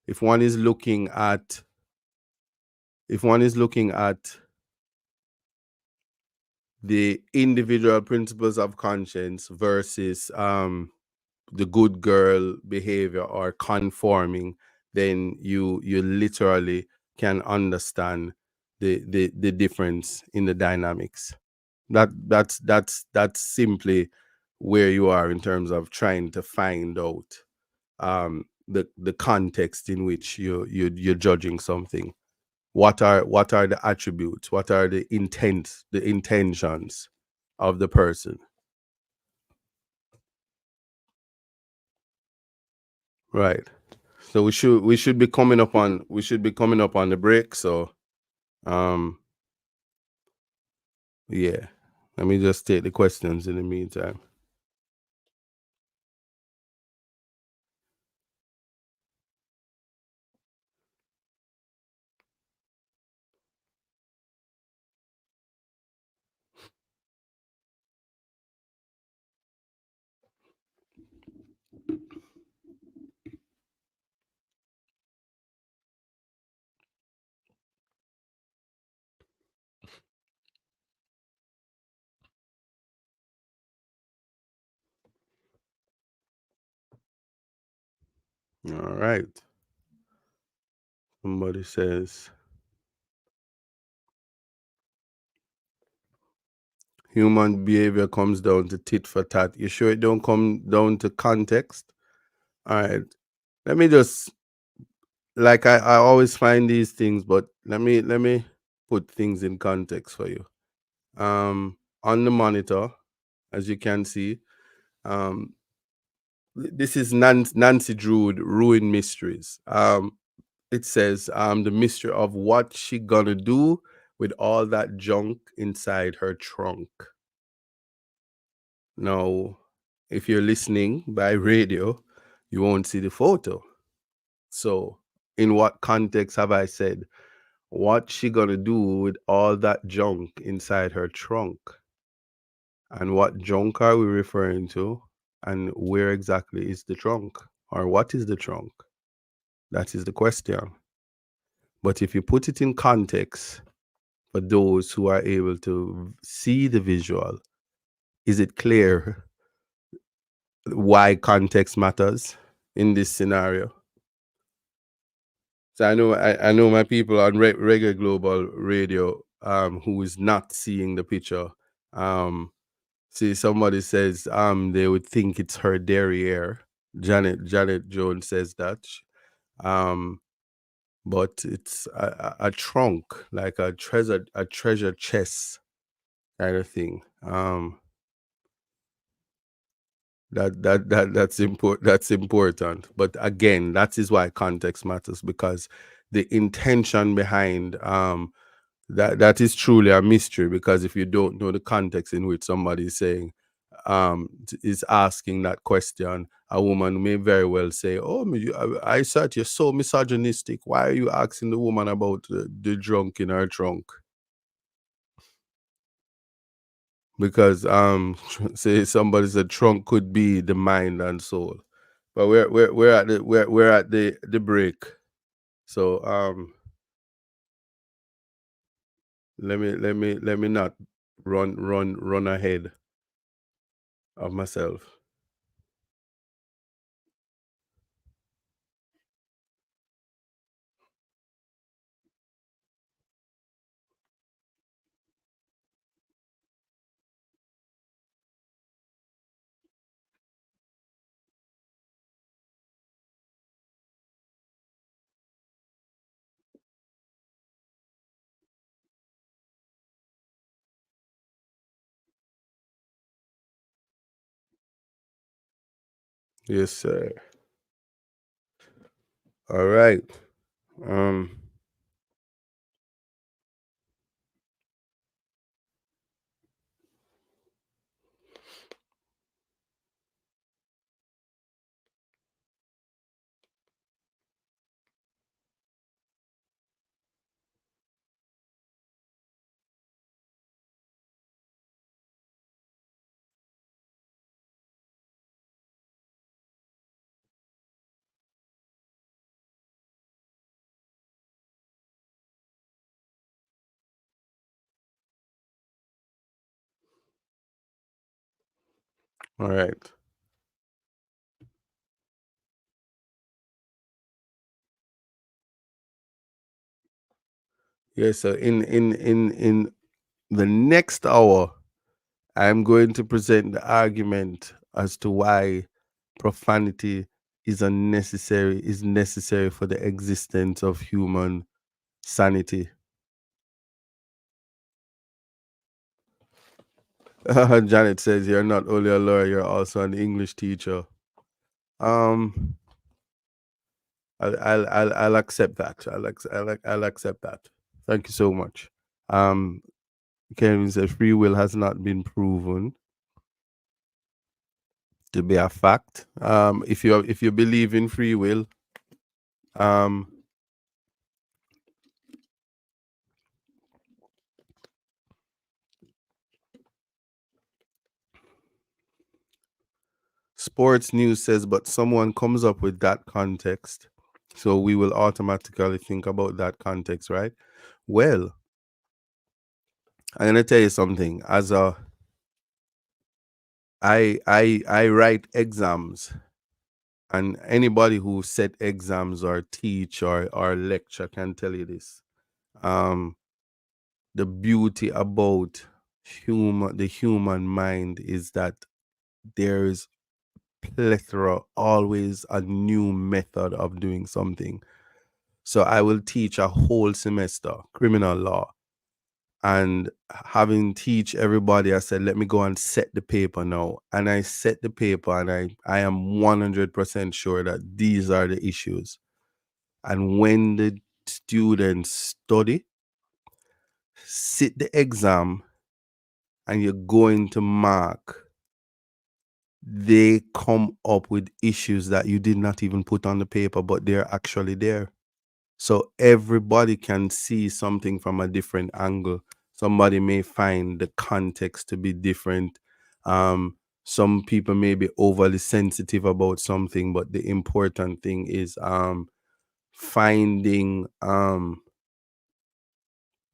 if one is looking at if one is looking at the individual principles of conscience versus the good girl behavior or conforming, then you literally can understand the difference in the dynamics. That's simply where you are in terms of trying to find out the context in which you're judging something. What are the attributes? What are the intentions of the person? Right. So we should be coming up on the break. So um yeah. Let me just take the questions in the meantime. All right. Somebody says human behavior comes down to tit for tat. You sure it don't come down to context? All right. Let me just like I always find these things, but let me put things in context for you. On the monitor, as you can see, um, this is Nancy Drew Ruin Mysteries. It says the mystery of what she gonna do with all that junk inside her trunk. Now, if you're listening by radio, you won't see the photo. So, in what context have I said what she gonna do with all that junk inside her trunk? And what junk are we referring to? And where exactly is the trunk? Or what is the trunk? That is the question. But if you put it in context for those who are able to see the visual, is it clear why context matters in this scenario? So I know my people on Reggae Global Radio who is not seeing the picture. See, somebody says they would think it's her derriere. Janet Jones says that. Um, but it's a trunk, like a treasure chest kind of thing. That's important. But again, that is why context matters, because the intention behind that is truly a mystery, because if you don't know the context in which somebody is saying is asking that question, a woman may very well say, oh, I said you're so misogynistic, why are you asking the woman about the drunk in her trunk? Because say somebody said trunk could be the mind and soul, but we're at the break. So Let me not run ahead of myself. Yes, sir. All right. Um. All right. Yes. So in the next hour, I'm going to present the argument as to why profanity is necessary for the existence of human sanity. Janet says you're not only a lawyer, you're also an English teacher. Um, I'll accept that. I'll accept that. Thank you so much. Um, Kevin says free will has not been proven to be a fact. If you believe in free will, um, Sports News says, but someone comes up with that context, so we will automatically think about that context, right? Well, I'm gonna tell you something. I write exams, and anybody who set exams or teach or lecture can tell you this. Um, the beauty about the human mind is that there's plethora, always a new method of doing something. So I will teach a whole semester criminal law, and having teach everybody, I said, let me go and set the paper now. And I set the paper, and I am 100% sure that these are the issues. And when the students study, sit the exam, and you're going to mark, they come up with issues that you did not even put on the paper, but they're actually there. So everybody can see something from a different angle. Somebody may find the context to be different. Um, some people may be overly sensitive about something, but the important thing is finding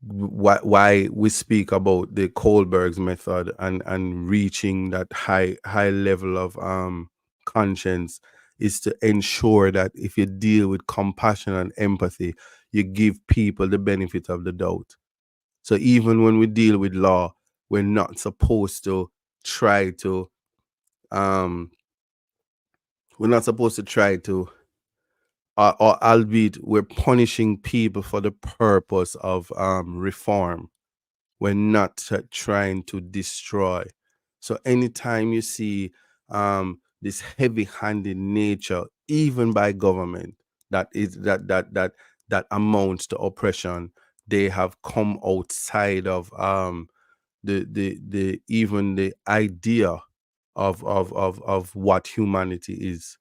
why we speak about the Kohlberg's method and reaching that high level of conscience is to ensure that if you deal with compassion and empathy, you give people the benefit of the doubt. So even when we deal with law, we're not supposed to try to um we're not supposed to try to or albeit we're punishing people for the purpose of reform. We're not trying to destroy. So anytime you see this heavy-handed nature, even by government, that amounts to oppression, they have come outside of the even the idea of what humanity is.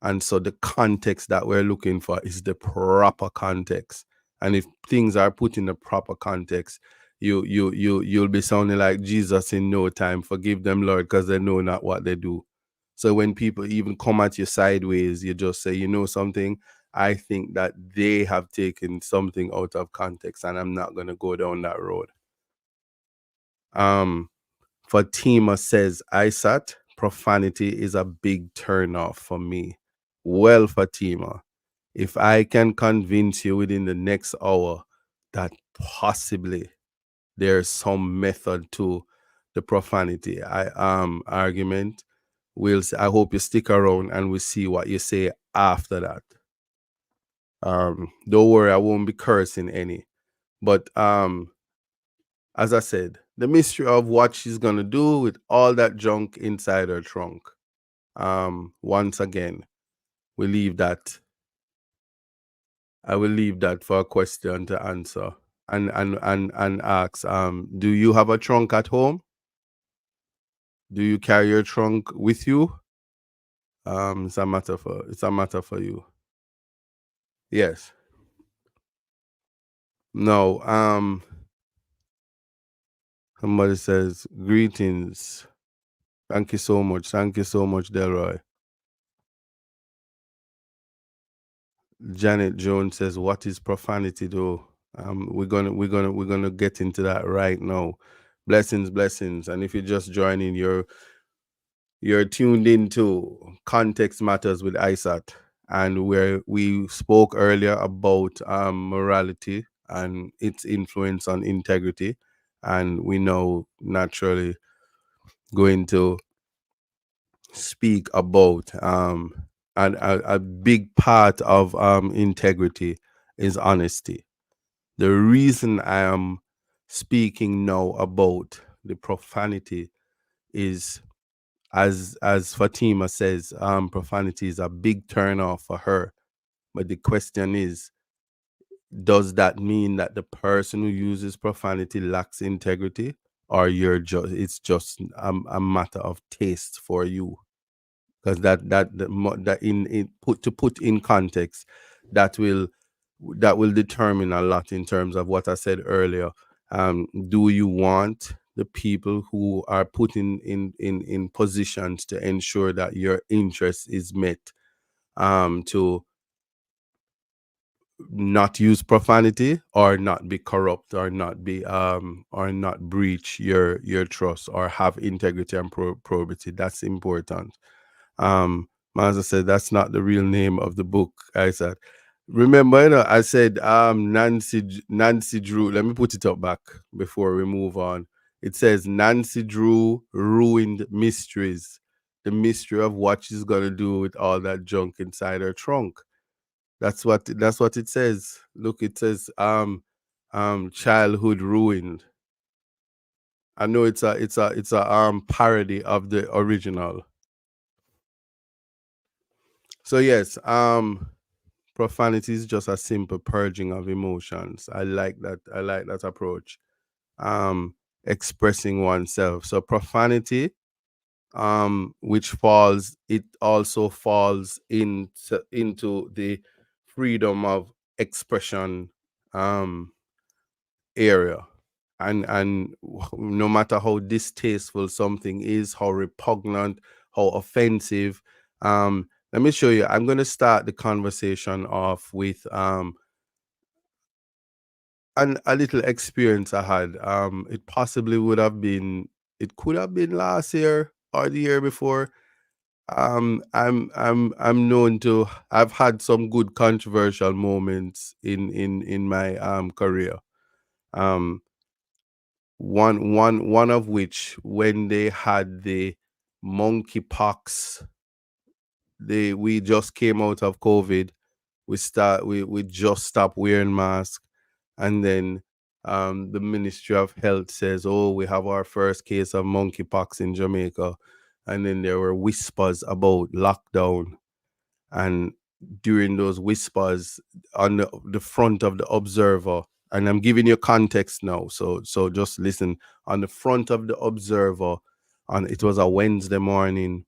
And so the context that we're looking for is the proper context. And if things are put in the proper context, you'll be sounding like Jesus in no time. Forgive them, Lord, because they know not what they do. So when people even come at you sideways, you just say, you know something, I think that they have taken something out of context, and I'm not going to go down that road. Um, Fatima says, Isat, profanity is a big turnoff for me. Well, Fatima, if I can convince you within the next hour that possibly there's some method to the profanity argument, I hope you stick around and we'll see what you say after that. Don't worry, I won't be cursing any. But as I said, the mystery of what she's gonna do with all that junk inside her trunk. Once again, we leave that. I will leave that for a question to answer and ask. Do you have a trunk at home? Do you carry your trunk with you? It's a matter for you. Yes. No. Somebody says greetings. Thank you so much. Thank you so much, Delroy. Janet Jones says, "What is profanity, though?" We're gonna get into that right now. Blessings, blessings. And if you're just joining, you're tuned into Context Matters with Isat, and where we spoke earlier about morality and its influence on integrity, and we know naturally going to speak about and a big part of integrity is honesty. The reason I am speaking now about the profanity is, as Fatima says, profanity is a big turn off for her. But the question is, does that mean that the person who uses profanity lacks integrity, or it's just a matter of taste for you? Because that in put in context, that will determine a lot in terms of what I said earlier. Do you want the people who are put in positions to ensure that your interest is met, to not use profanity, or not be corrupt, or not breach your trust, or have integrity and probity? That's important. As I said, that's not the real name of the book. I said, remember, I said Nancy Drew. Let me put it up back before we move on. It says Nancy Drew ruined mysteries. The mystery of what she's gonna do with all that junk inside her trunk. That's what it says. Look, it says childhood ruined. I know it's a parody of the original. So yes, profanity is just a simple purging of emotions. I like that. I like that approach. Expressing oneself. So profanity, it also falls into the freedom of expression area. And no matter how distasteful something is, how repugnant, how offensive, let me show you. I'm going to start the conversation off with a little experience I had. It could have been last year or the year before. I'm known to. I've had some good controversial moments in my career. Um, one of which, when they had the monkeypox, we just came out of COVID. We just stopped wearing masks, and then the Ministry of Health says, "Oh, we have our first case of monkeypox in Jamaica," and then there were whispers about lockdown. And during those whispers, on the front of the Observer, and I'm giving you context now, so just listen. On the front of the Observer, on it was a Wednesday morning,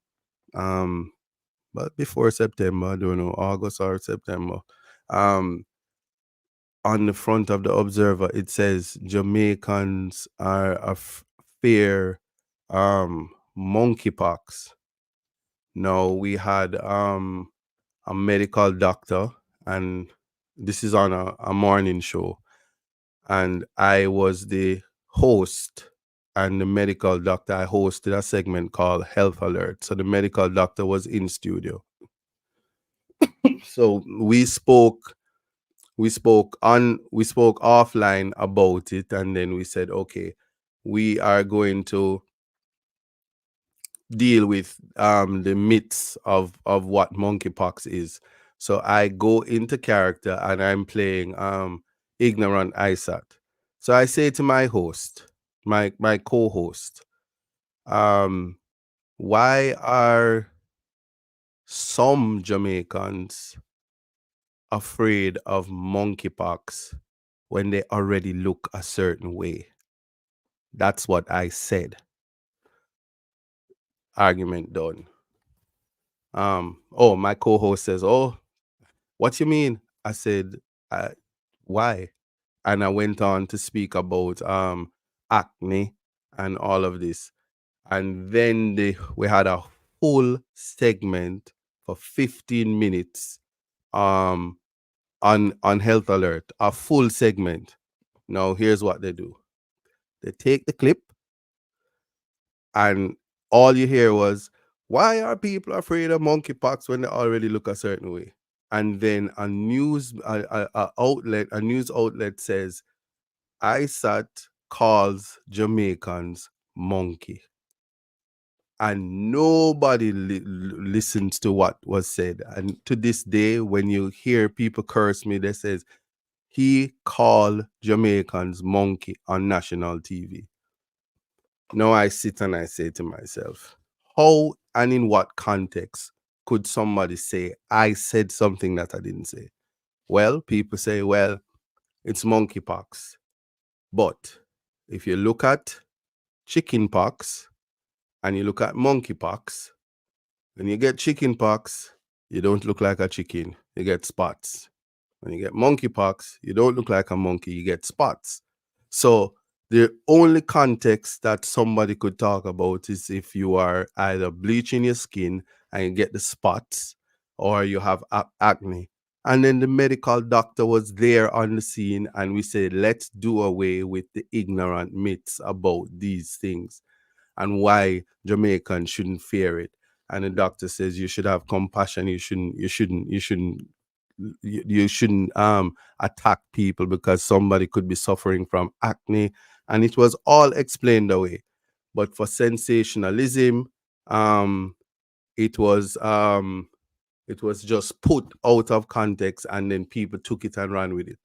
um but before September, I don't know, August or September. um on the front of the Observer, it says Jamaicans are fear monkeypox. Now, we had a medical doctor, and this is on a morning show, and I was the host. and the medical doctor, I hosted a segment called Health Alert. So the medical doctor was in studio. So we spoke offline about it, and then we said, okay, we are going to deal with the myths of what monkeypox is. So I go into character and I'm playing ignorant ISAT. So I say to my host, my co-host, um, why are some Jamaicans afraid of monkeypox when they already look a certain way? That's what I said. Argument done. Oh, my co-host says, oh, what you mean? I said, why? And I went on to speak about acne and all of this. And then we had a whole segment for 15 minutes on Health Alert, a full segment. Now here's what they do. They take the clip and all you hear was, why are people afraid of monkeypox when they already look a certain way? And then a news outlet says ISAT calls Jamaicans monkey, and nobody listens to what was said. And to this day, when you hear people curse me, they says he called Jamaicans monkey on national TV. Now I sit and I say to myself, how and in what context could somebody say I said something that I didn't say? Well, people say, well, it's monkeypox. But if you look at chickenpox and you look at monkeypox, when you get chickenpox, you don't look like a chicken, you get spots. When you get monkeypox, you don't look like a monkey, you get spots. So the only context that somebody could talk about is if you are either bleaching your skin and you get the spots, or you have acne. And then the medical doctor was there on the scene, and we said, let's do away with the ignorant myths about these things and why Jamaicans shouldn't fear it. And the doctor says you should have compassion. You shouldn't attack people because somebody could be suffering from acne. And it was all explained away. But for sensationalism, um, it was just put out of context, and then people took it and ran with it.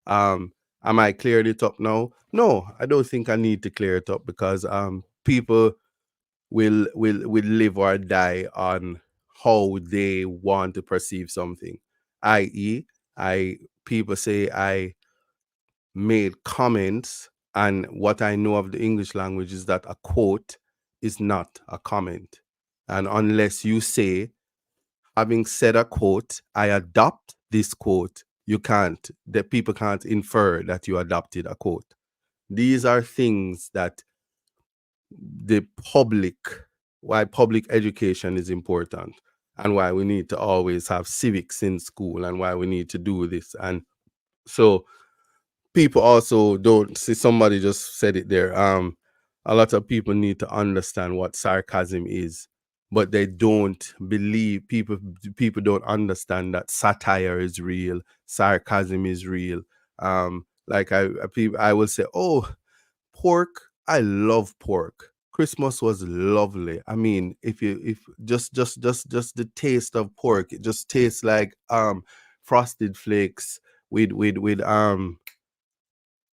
Am I clearing it up now? No, I don't think I need to clear it up, because people will live or die on how they want to perceive something. I.e., I people say I made comments, and what I know of the English language is that a quote is not a comment. And unless you say, having said a quote, I adopt this quote, the people can't infer that you adopted a quote. These are things that the public, why public education is important, and why we need to always have civics in school, and why we need to do this. And so people also don't see, somebody just said it there. A lot of people need to understand what sarcasm is, but they don't believe, people don't understand that satire is real, sarcasm is real. Like I will say, oh, pork, I love pork. Christmas was lovely. I mean, if just the taste of pork, it just tastes like frosted flakes with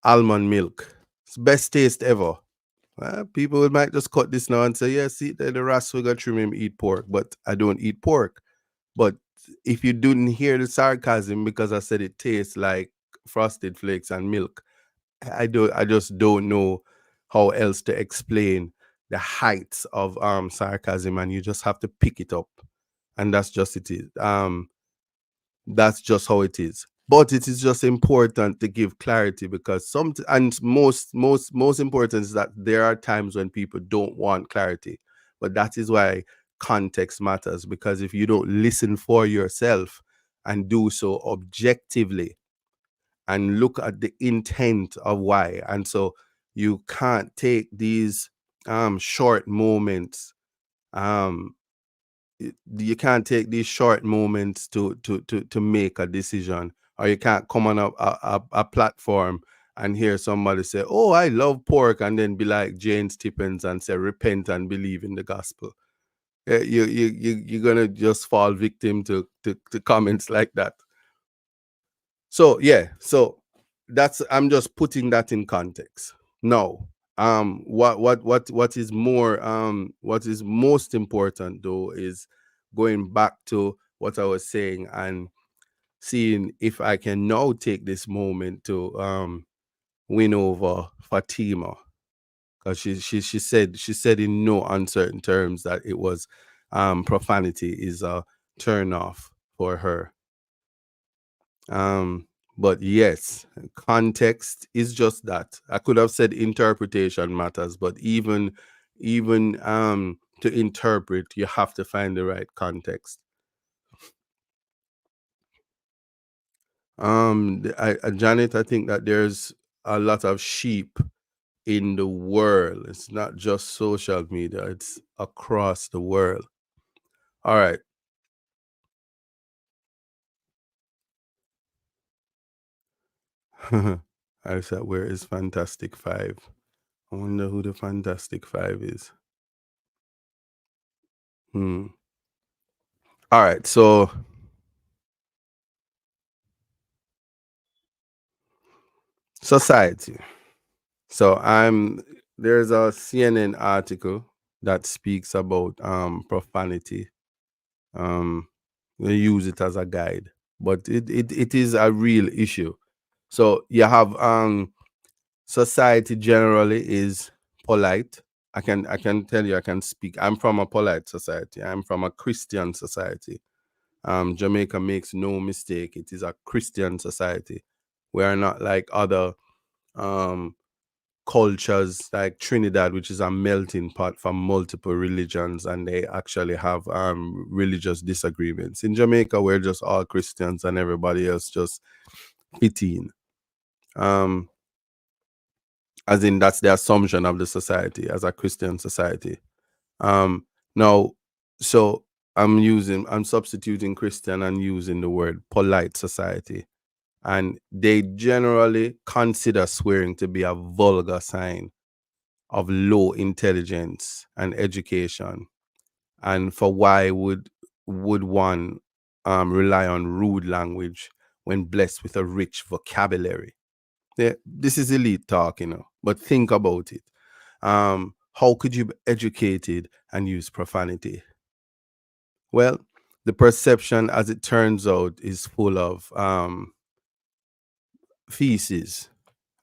almond milk. It's best taste ever. People might just cut this now and say, yeah, see, the ras we got trim him eat pork, but I don't eat pork. But if you didn't hear the sarcasm because I said it tastes like frosted flakes and milk, I just don't know how else to explain the heights of sarcasm, and you just have to pick it up. And that's just it is. That's just how it is. But it is just important to give clarity, because most important is that there are times when people don't want clarity. But that is why context matters, because if you don't listen for yourself and do so objectively and look at the intent of why. And so you can't take these short moments. You can't take these short moments to make a decision, or you can't come on a platform and hear somebody say, "Oh, I love pork," and then be like James Tippins and say, "Repent and believe in the gospel." You're gonna just fall victim to comments like that. So yeah, so that's, I'm just putting that in context. Now, what is most important though is going back to what I was saying and seeing if I can now take this moment to win over Fatima, because she said in no uncertain terms that it was profanity is a turn off for her. Um, but yes, context is just that. I could have said interpretation matters, but even to interpret, you have to find the right context. Janet, I think that there's a lot of sheep in the world. It's not just social media; it's across the world. All right. I said, where is Fantastic Five? I wonder who the Fantastic Five is. Hmm. All right. So society. So there's a CNN article that speaks about profanity. Um, they use it as a guide, but it is a real issue. So you have society generally is polite. I can tell you, I can speak. I'm from a polite society. I'm from a Christian society. Jamaica makes no mistake. It is a Christian society. We are not like other um cultures like Trinidad, which is a melting pot from multiple religions, and they actually have religious disagreements. In Jamaica, we're just all Christians and everybody else just fit in. Um, as in that's the assumption of the society as a Christian society. Um, now, so I'm substituting Christian and using the word polite society. And they generally consider swearing to be a vulgar sign of low intelligence and education, and for why would one rely on rude language when blessed with a rich vocabulary. Yeah, this is elite talk, but think about it. How could you be educated and use profanity? Well, the perception, as it turns out, is full of feces.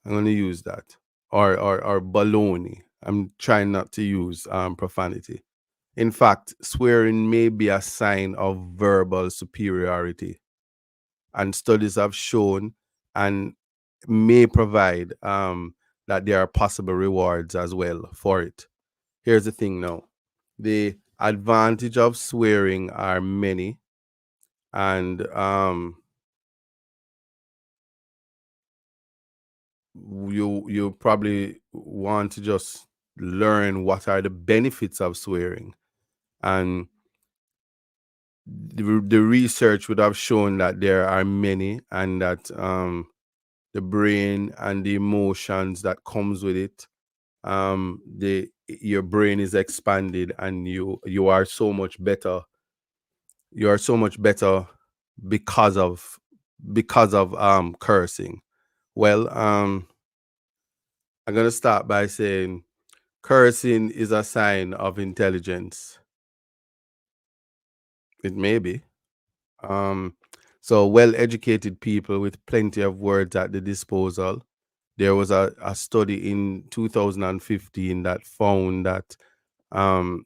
I'm going to use that, or baloney. I'm trying not to use profanity. In fact, swearing may be a sign of verbal superiority, and studies have shown and may provide that there are possible rewards as well for it. Here's the thing now: the advantage of swearing are many, and you probably want to just learn what are the benefits of swearing. And the research would have shown that there are many, and that the brain and the emotions that comes with it, the your brain is expanded, and you are so much better. You are so much better because of cursing. Well, I'm gonna start by saying cursing is a sign of intelligence. It may be. Um, so well-educated people with plenty of words at the disposal. There was a study in 2015 that found that um,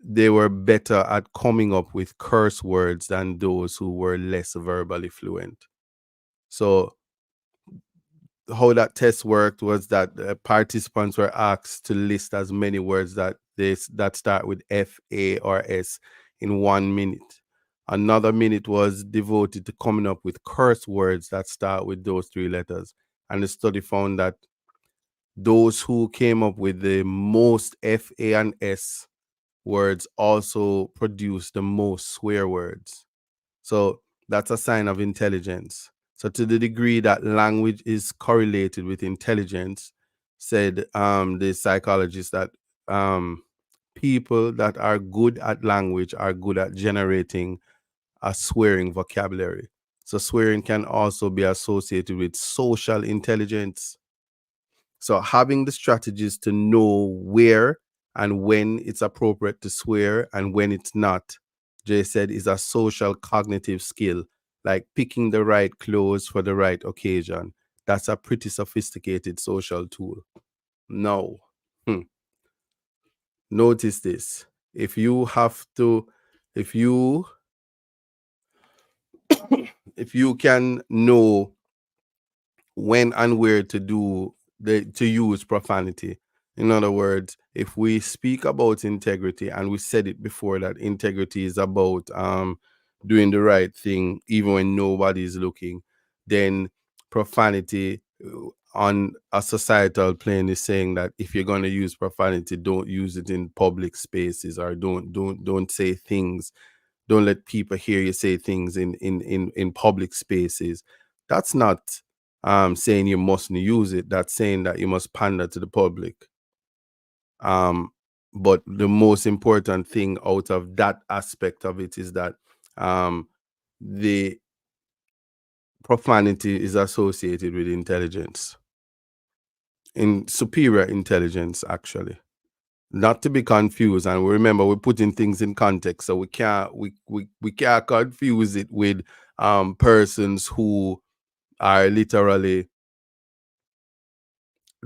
they were better at coming up with curse words than those who were less verbally fluent. So how that test worked was that participants were asked to list as many words that start with F, A, or S in 1 minute. Another minute was devoted to coming up with curse words that start with those three letters. And the study found that those who came up with the most F, A, and S words also produce the most swear words. So that's a sign of intelligence. So to the degree that language is correlated with intelligence, said the psychologist, that people that are good at language are good at generating a swearing vocabulary. So swearing can also be associated with social intelligence. So having the strategies to know where and when it's appropriate to swear and when it's not, Jay said, is a social cognitive skill, like picking the right clothes for the right occasion. That's a pretty sophisticated social tool. Now, notice this. If you have to, if you if you can know when and where to use profanity. In other words, if we speak about integrity, and we said it before that integrity is about doing the right thing even when nobody is looking, then profanity on a societal plane is saying that if you're going to use profanity, don't use it in public spaces, or don't say things, don't let people hear you say things in public spaces. That's not saying you mustn't use it. That's saying that you must pander to the public. But the most important thing out of that aspect of it is that the profanity is associated with intelligence, in superior intelligence, actually. Not to be confused, and remember, we're putting things in context, so we can't confuse it with persons who are literally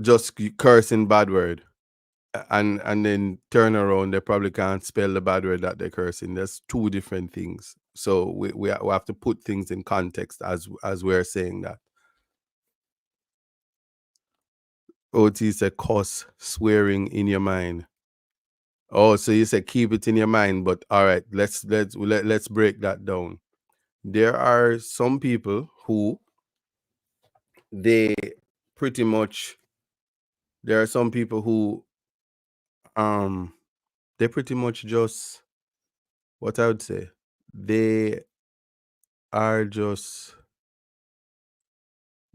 just cursing bad word, and then turn around, they probably can't spell the bad word that they're cursing. There's two different things. So we have to put things in context as we're saying that. OT said, "Cuss swearing in your mind." Oh, so you said keep it in your mind, but all right, let's break that down. There are some people who they pretty much there are some people who they pretty much just, what I would say, they are just,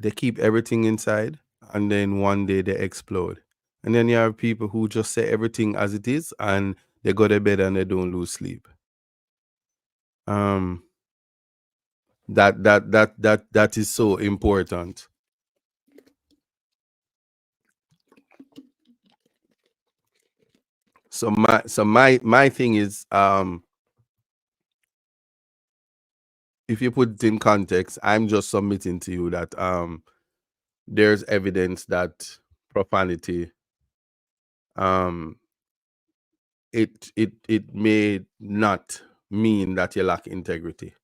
they keep everything inside, and then one day they explode. And then you have people who just say everything as it is, and they go to bed and they don't lose sleep. um that is so important. So my thing is, if you put it in context, I'm just submitting to you that there's evidence that profanity, um it may not mean that you lack integrity.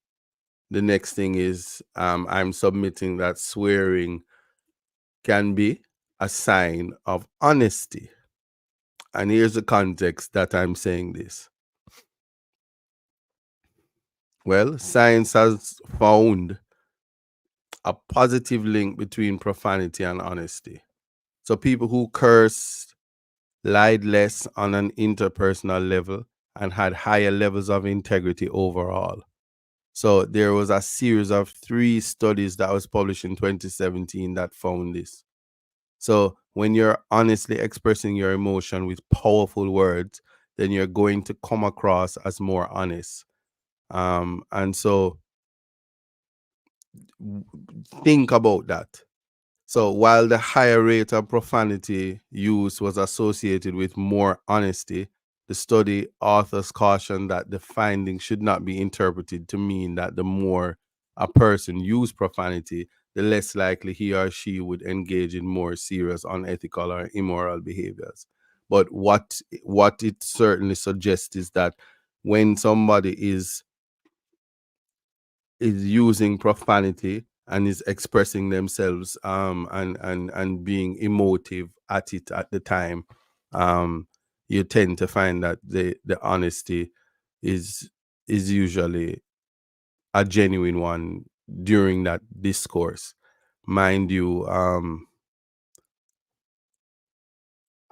The next thing is, I'm submitting that swearing can be a sign of honesty. And here's the context that I'm saying this. Well, science has found a positive link between profanity and honesty. So people who cursed lied less on an interpersonal level and had higher levels of integrity overall. So there was a series of 3 studies that was published in 2017 that found this. So when you're honestly expressing your emotion with powerful words, then you're going to come across as more honest. And so think about that. So while the higher rate of profanity use was associated with more honesty, the study authors caution that the finding should not be interpreted to mean that the more a person used profanity, the less likely he or she would engage in more serious unethical or immoral behaviors. But what it certainly suggests is that when somebody is using profanity and is expressing themselves, and being emotive at it at the time, you tend to find that the honesty is usually a genuine one during that discourse. Mind you,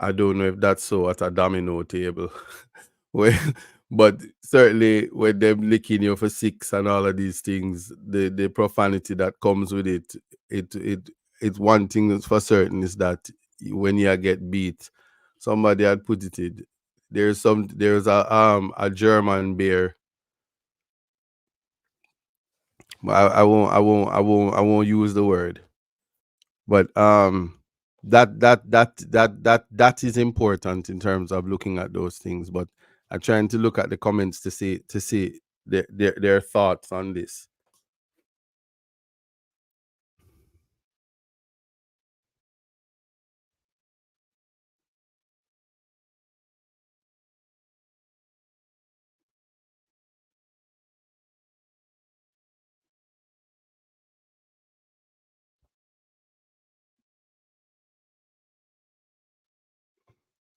I don't know if that's so at a domino table. Well, but certainly when them licking you for six and all of these things, the profanity that comes with it, it it it's one thing that's for certain is that when you get beat, somebody had put it in. There's a German bear. I won't use the word. But that is important in terms of looking at those things. But I'm trying to look at the comments to see their thoughts on this.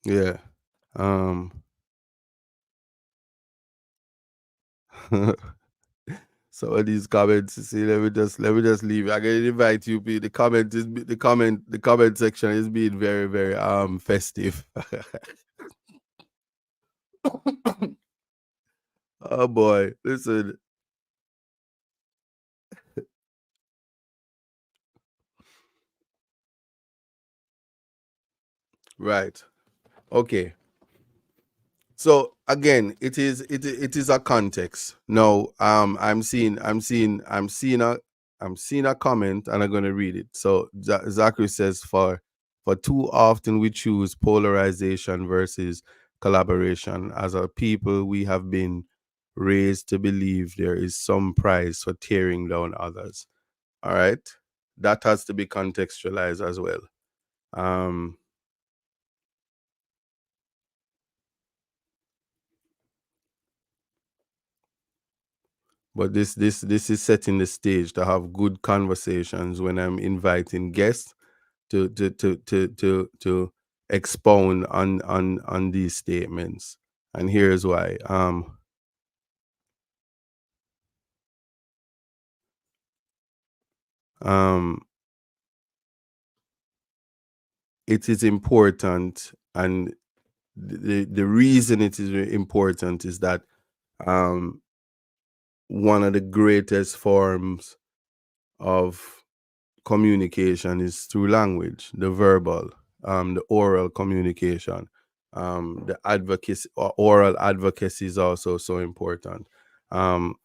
Yeah. Um some of these comments, you see, let me just leave. I'm gonna invite you. The comment section is being very, very festive. Oh boy. Listen, right. Okay. So again, it is a context. No, I'm seeing a comment, and I'm gonna read it. So Zachary says, for too often we choose polarization versus collaboration. As a people, we have been raised to believe there is some price for tearing down others. All right, that has to be contextualized as well. Um, But this is setting the stage to have good conversations when I'm inviting guests to expound on these statements. And here's why. Um it is important, and the reason it is important is that um one of the greatest forms of communication is through language, the verbal, the oral communication. The advocacy, or oral advocacy, is also so important. Um,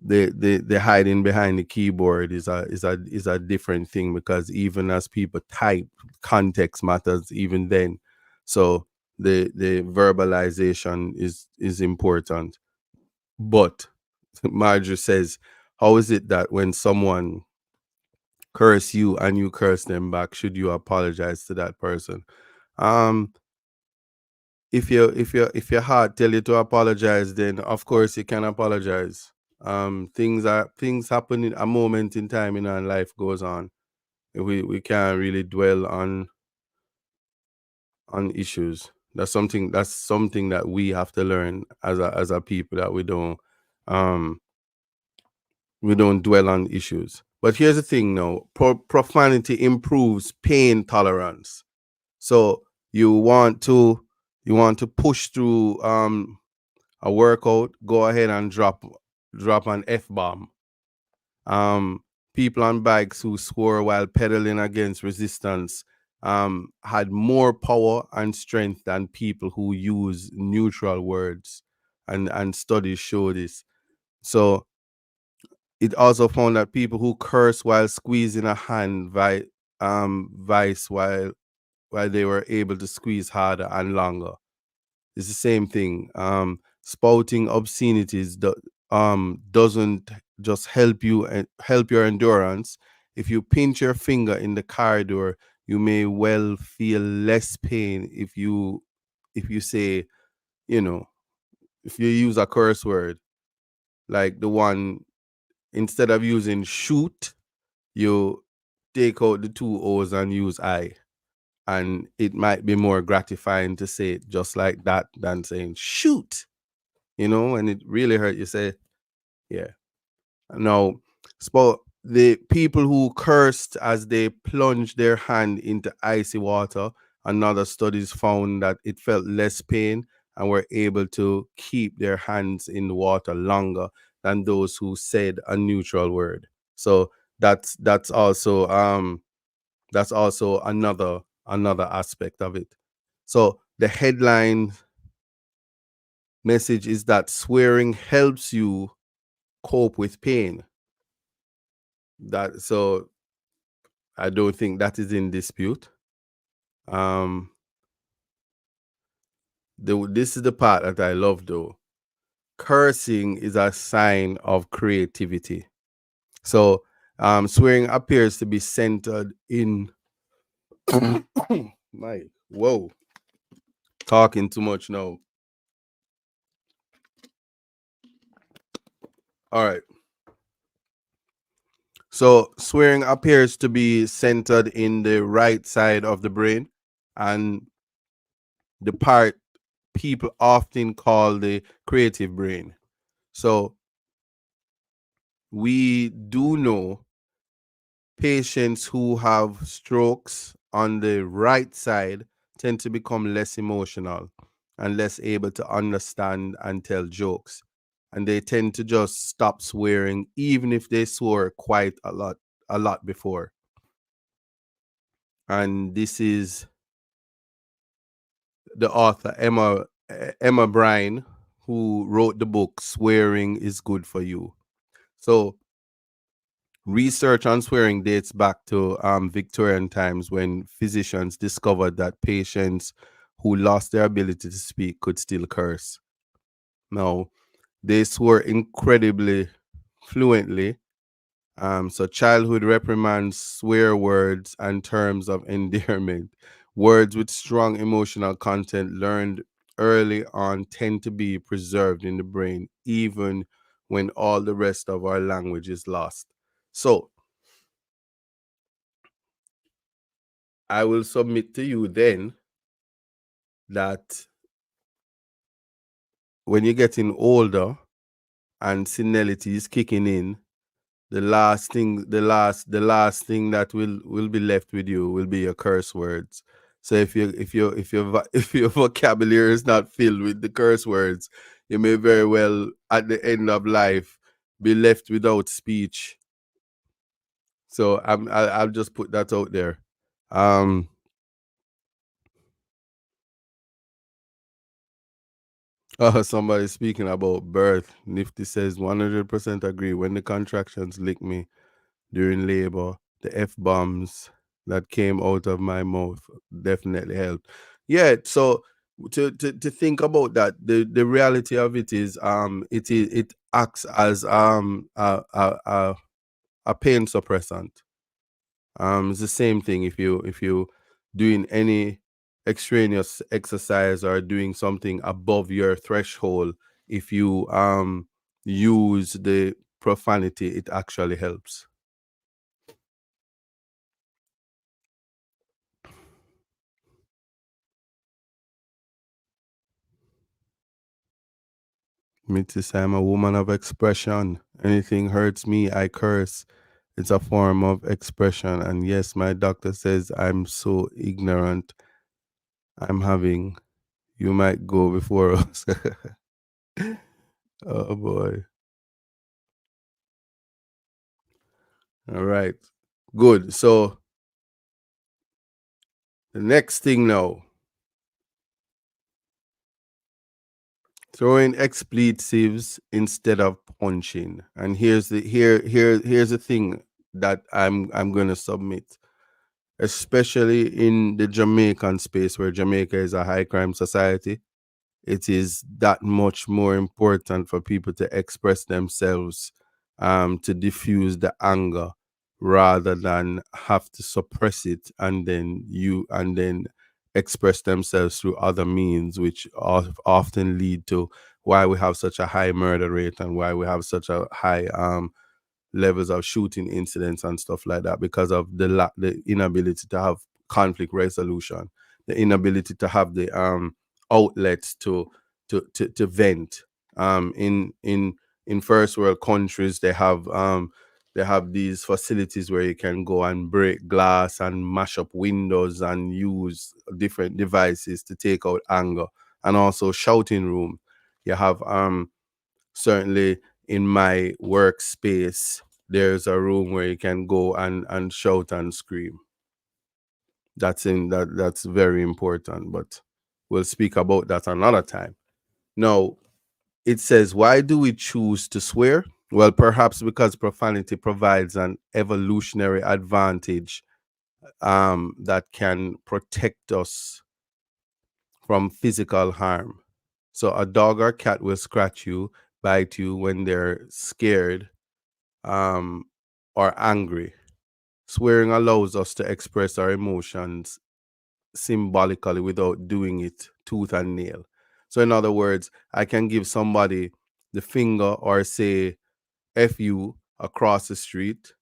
the hiding behind the keyboard is a different thing, because even as people type, context matters even then. So the verbalization is important. But Marjorie says, how is it that when someone curse you and you curse them back, should you apologize to that person? um if your heart tell you to apologize, then of course you can apologize. Things happen in a moment in time, in our life goes on. We can't really dwell on issues. That's something that we have to learn as a people, that um we don't dwell on issues. But here's the thing now, profanity improves pain tolerance. So you want to push through a workout, go ahead and drop an F bomb. Um, People on bikes who swore while pedaling against resistance had more power and strength than people who use neutral words, and studies show this. So it also found that people who curse while squeezing a hand vice while they were able to squeeze harder and longer. It's the same thing. Spouting obscenities doesn't just help you and help your endurance. If you pinch your finger in the corridor, you may well feel less pain if you say, you know, if you use a curse word, like the one, instead of using shoot, you take out the two O's and use I. And it might be more gratifying to say it just like that than saying shoot, and it really hurt. You say, yeah. Now, the people who cursed as they plunged their hand into icy water Another studies found that it felt less pain and were able to keep their hands in the water longer than those who said a neutral word. So that's also another aspect of it. So the headline message is that swearing helps you cope with pain. That so I don't think that is in dispute. Um, this is the part that I love though. Cursing is a sign of creativity. So swearing appears to be centered in my whoa, talking too much now. All right. So swearing appears to be centered in the right side of the brain and the part people often call the creative brain. So we do know patients who have strokes on the right side tend to become less emotional and less able to understand and tell jokes. And they tend to just stop swearing, even if they swore quite a lot before. And this is the author Emma Bryan, who wrote the book Swearing is Good for You. So research on swearing dates back to Victorian times when physicians discovered that patients who lost their ability to speak could still curse. Now, they swore incredibly fluently. So, childhood reprimands, swear words, and terms of endearment, words with strong emotional content learned early on tend to be preserved in the brain, even when all the rest of our language is lost. So, I will submit to you then that when you're getting older and senility is kicking in, the last thing that will be left with you will be your curse words. So if your vocabulary is not filled with the curse words, you may very well at the end of life be left without speech. So I'll just put that out there. Um, somebody speaking about birth. Nifty says 100% agree. When the contractions lick me during labor, the F bombs that came out of my mouth definitely helped. Yeah, so to think about that, the reality of it is it acts as a pain suppressant. It's the same thing if you doing any extraneous exercise or doing something above your threshold. If you use the profanity, it actually helps. Mitzi say I'm a woman of expression. Anything hurts me, I curse. It's a form of expression. And yes, my doctor says I'm so ignorant. I'm having. You might go before us. Oh boy. All right. Good. So the next thing now, throwing expletives instead of punching. And here's the thing that I'm gonna submit, especially in the Jamaican space where Jamaica is a high crime society. It is that much more important for people to express themselves, to diffuse the anger rather than have to suppress it and then express themselves through other means, which often lead to why we have such a high murder rate and why we have such a high levels of shooting incidents and stuff like that, because of the inability to have conflict resolution, the inability to have the outlets to vent. In first world countries, they have They have these facilities where you can go and break glass and mash up windows and use different devices to take out anger. And also shouting room. You have certainly in my workspace, there's a room where you can go and shout and scream. That's very important, but we'll speak about that another time. Now, it says, why do we choose to swear? Well, perhaps because profanity provides an evolutionary advantage that can protect us from physical harm. So, a dog or cat will scratch you, bite you when they're scared um, or angry. Swearing allows us to express our emotions symbolically without doing it tooth and nail. So, in other words, I can give somebody the finger or say F you across the street.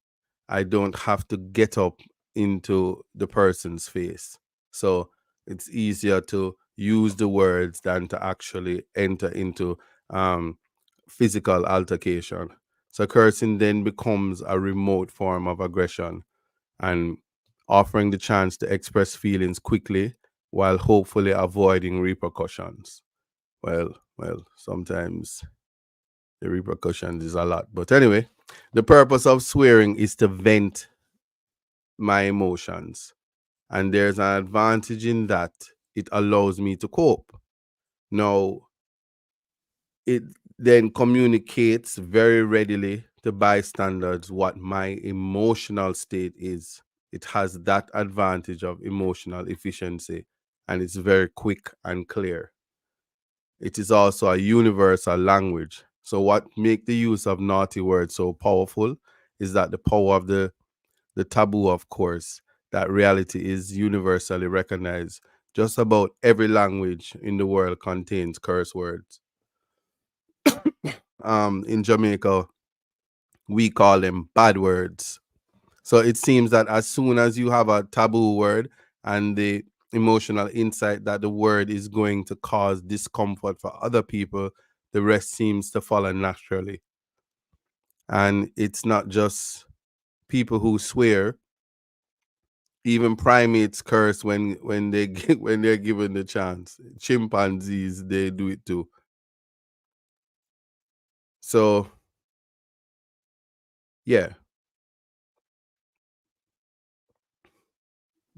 I don't have to get up into the person's face. So, it's easier to use the words than to actually enter into um, physical altercation. So, cursing then becomes a remote form of aggression and offering the chance to express feelings quickly while hopefully avoiding repercussions. Well, sometimes the repercussions is a lot. But anyway, the purpose of swearing is to vent my emotions. And there's an advantage in that it allows me to cope. Now, it then communicates very readily to bystanders what my emotional state is. It has that advantage of emotional efficiency and it's very quick and clear. It is also a universal language. So what make the use of naughty words so powerful is that the power of the taboo, of course, that reality is universally recognized. Just about every language in the world contains curse words. In Jamaica, we call them bad words. So it seems that as soon as you have a taboo word and the emotional insight that the word is going to cause discomfort for other people, the rest seems to follow naturally. And it's not just people who swear, even primates curse when they when they're given the chance. Chimpanzees, they do it too. So yeah,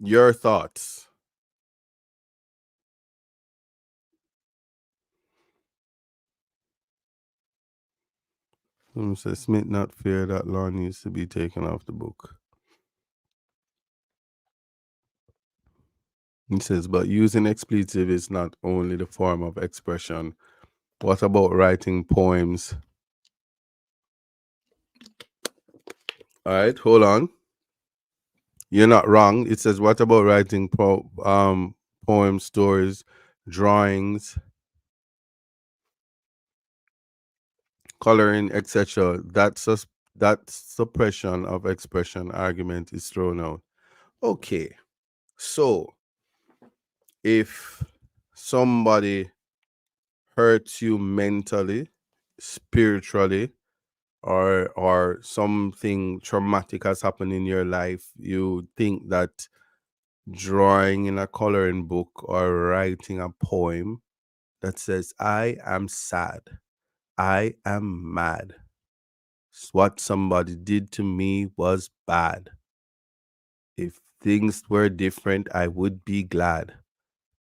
your thoughts. Says Smith not fear that law needs to be taken off the book. He says, but using expletive is not only the form of expression. What about writing poems? All right, hold on. You're not wrong. It says, what about writing poems, stories, drawings, coloring, etc.? That suppression of expression argument is thrown out. Okay, so if somebody hurts you mentally, spiritually, or something traumatic has happened in your life, you think that drawing in a coloring book or writing a poem that says, I am sad, I am mad, what somebody did to me was bad. If things were different, I would be glad.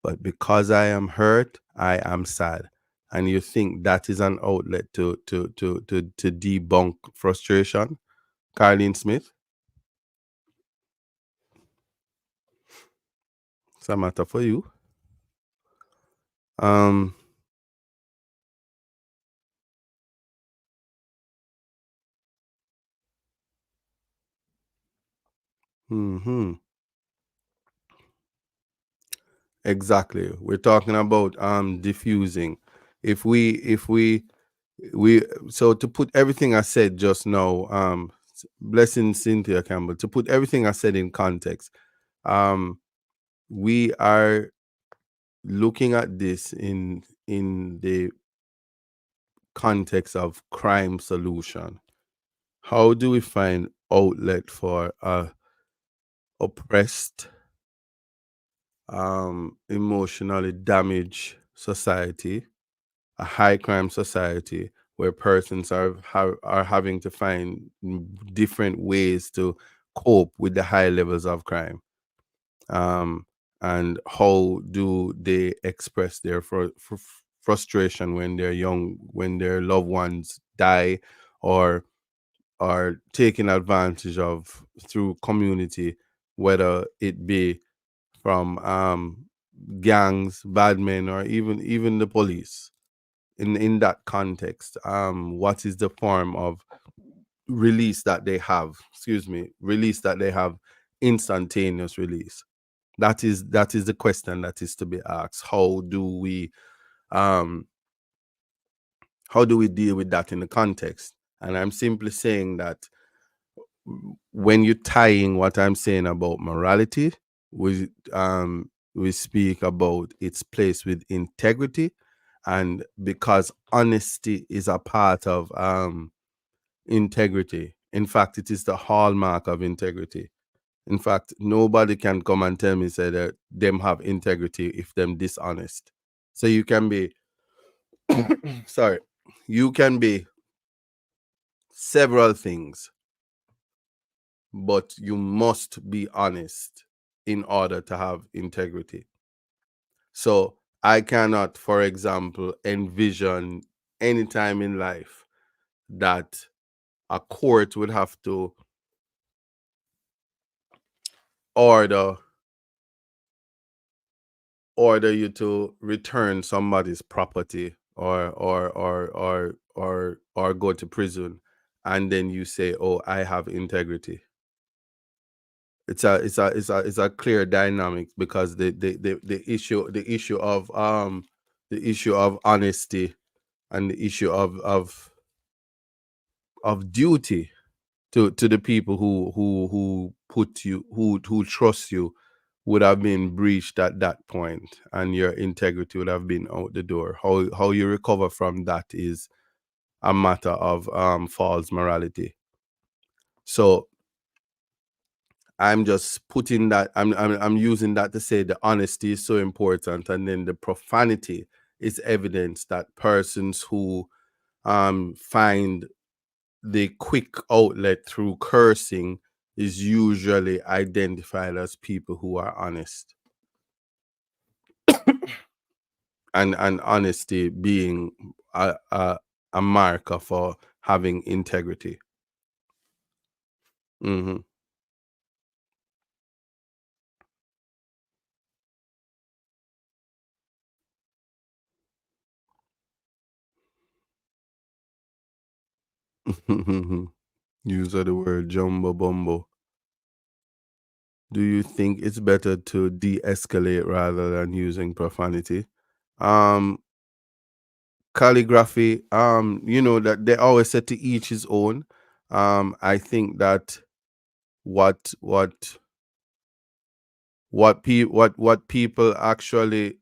But because I am hurt, I am sad. And you think that is an outlet to debunk frustration? Carlene Smith, it's a matter for you. Um, hmm exactly. We're talking about diffusing. If we so to put everything I said just now, blessing Cynthia Campbell, to put everything I said in context, um, we are looking at this in the context of crime solution. How do we find outlet for a oppressed, emotionally damaged society, a high crime society where persons are having to find different ways to cope with the high levels of crime? um, and how do they express their frustration when they're young, when their loved ones die or are taken advantage of through community, whether it be from gangs, bad men, or even the police. In that context, what is the form of release that they have? Excuse me, release that they have, instantaneous release. That is the question that is to be asked. Um how do we deal with that in the context? And I'm simply saying that when you're tying what I'm saying about morality, we speak about its place with integrity, and because honesty is a part of integrity. In fact, it is the hallmark of integrity. In fact, nobody can come and tell me say that them have integrity if them dishonest. So you can be sorry, you can be several things, but you must be honest in order to have integrity. So I cannot, for example, envision any time in life that a court would have to order you to return somebody's property, or go to prison, and then you say, oh, I have integrity. It's a clear dynamic, because the issue of honesty and the issue of duty to the people who put you who trust you would have been breached at that point, and your integrity would have been out the door. How you recover from that is a matter of false morality. So I'm just putting that, I'm using that to say the honesty is so important, and then the profanity is evidence that persons who find the quick outlet through cursing is usually identified as people who are honest, and honesty being a marker for having integrity. Hmm. Use of the word jumbo bumbo. Do you think it's better to de-escalate rather than using profanity? Um, Calligraphy, that they always say to each his own. I think that what what what people actually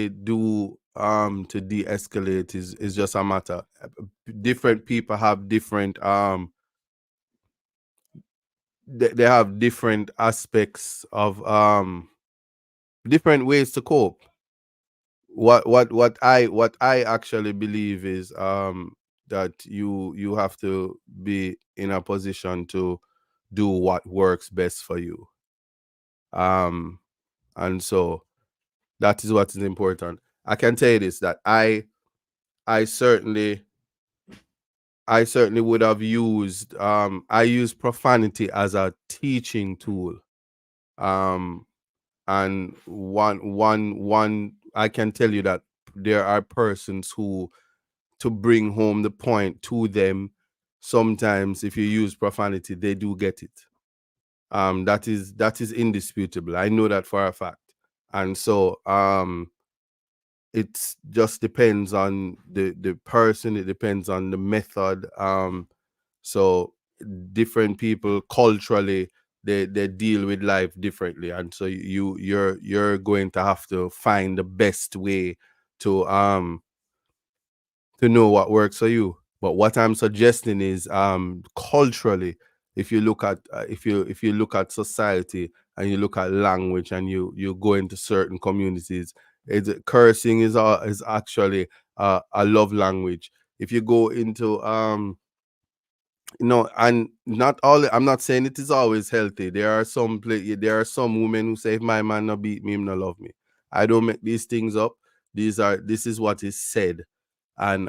do to de-escalate is just a matter. Different people have different they have different aspects of different ways to cope. What I actually believe is that you have to be in a position to do what works best for you. um and so that is what is important. I can tell you this, that I certainly would have used I use profanity as a teaching tool. um and one I can tell you that there are persons who, to bring home the point to them, sometimes if you use profanity they do get it. That is indisputable. I know that for a fact. And so it just depends on the person, it depends on the method. So different people culturally, they deal with life differently, and so you're going to have to find the best way to know what works for you. But what I'm suggesting is, culturally, if you look at if you look at society and you look at language and you go into certain communities, cursing is actually a love language. If you go into and not all, I'm not saying it is always healthy. There are some women who say, if my man not beat me, him not love me. I don't make these things up. This is what is said. And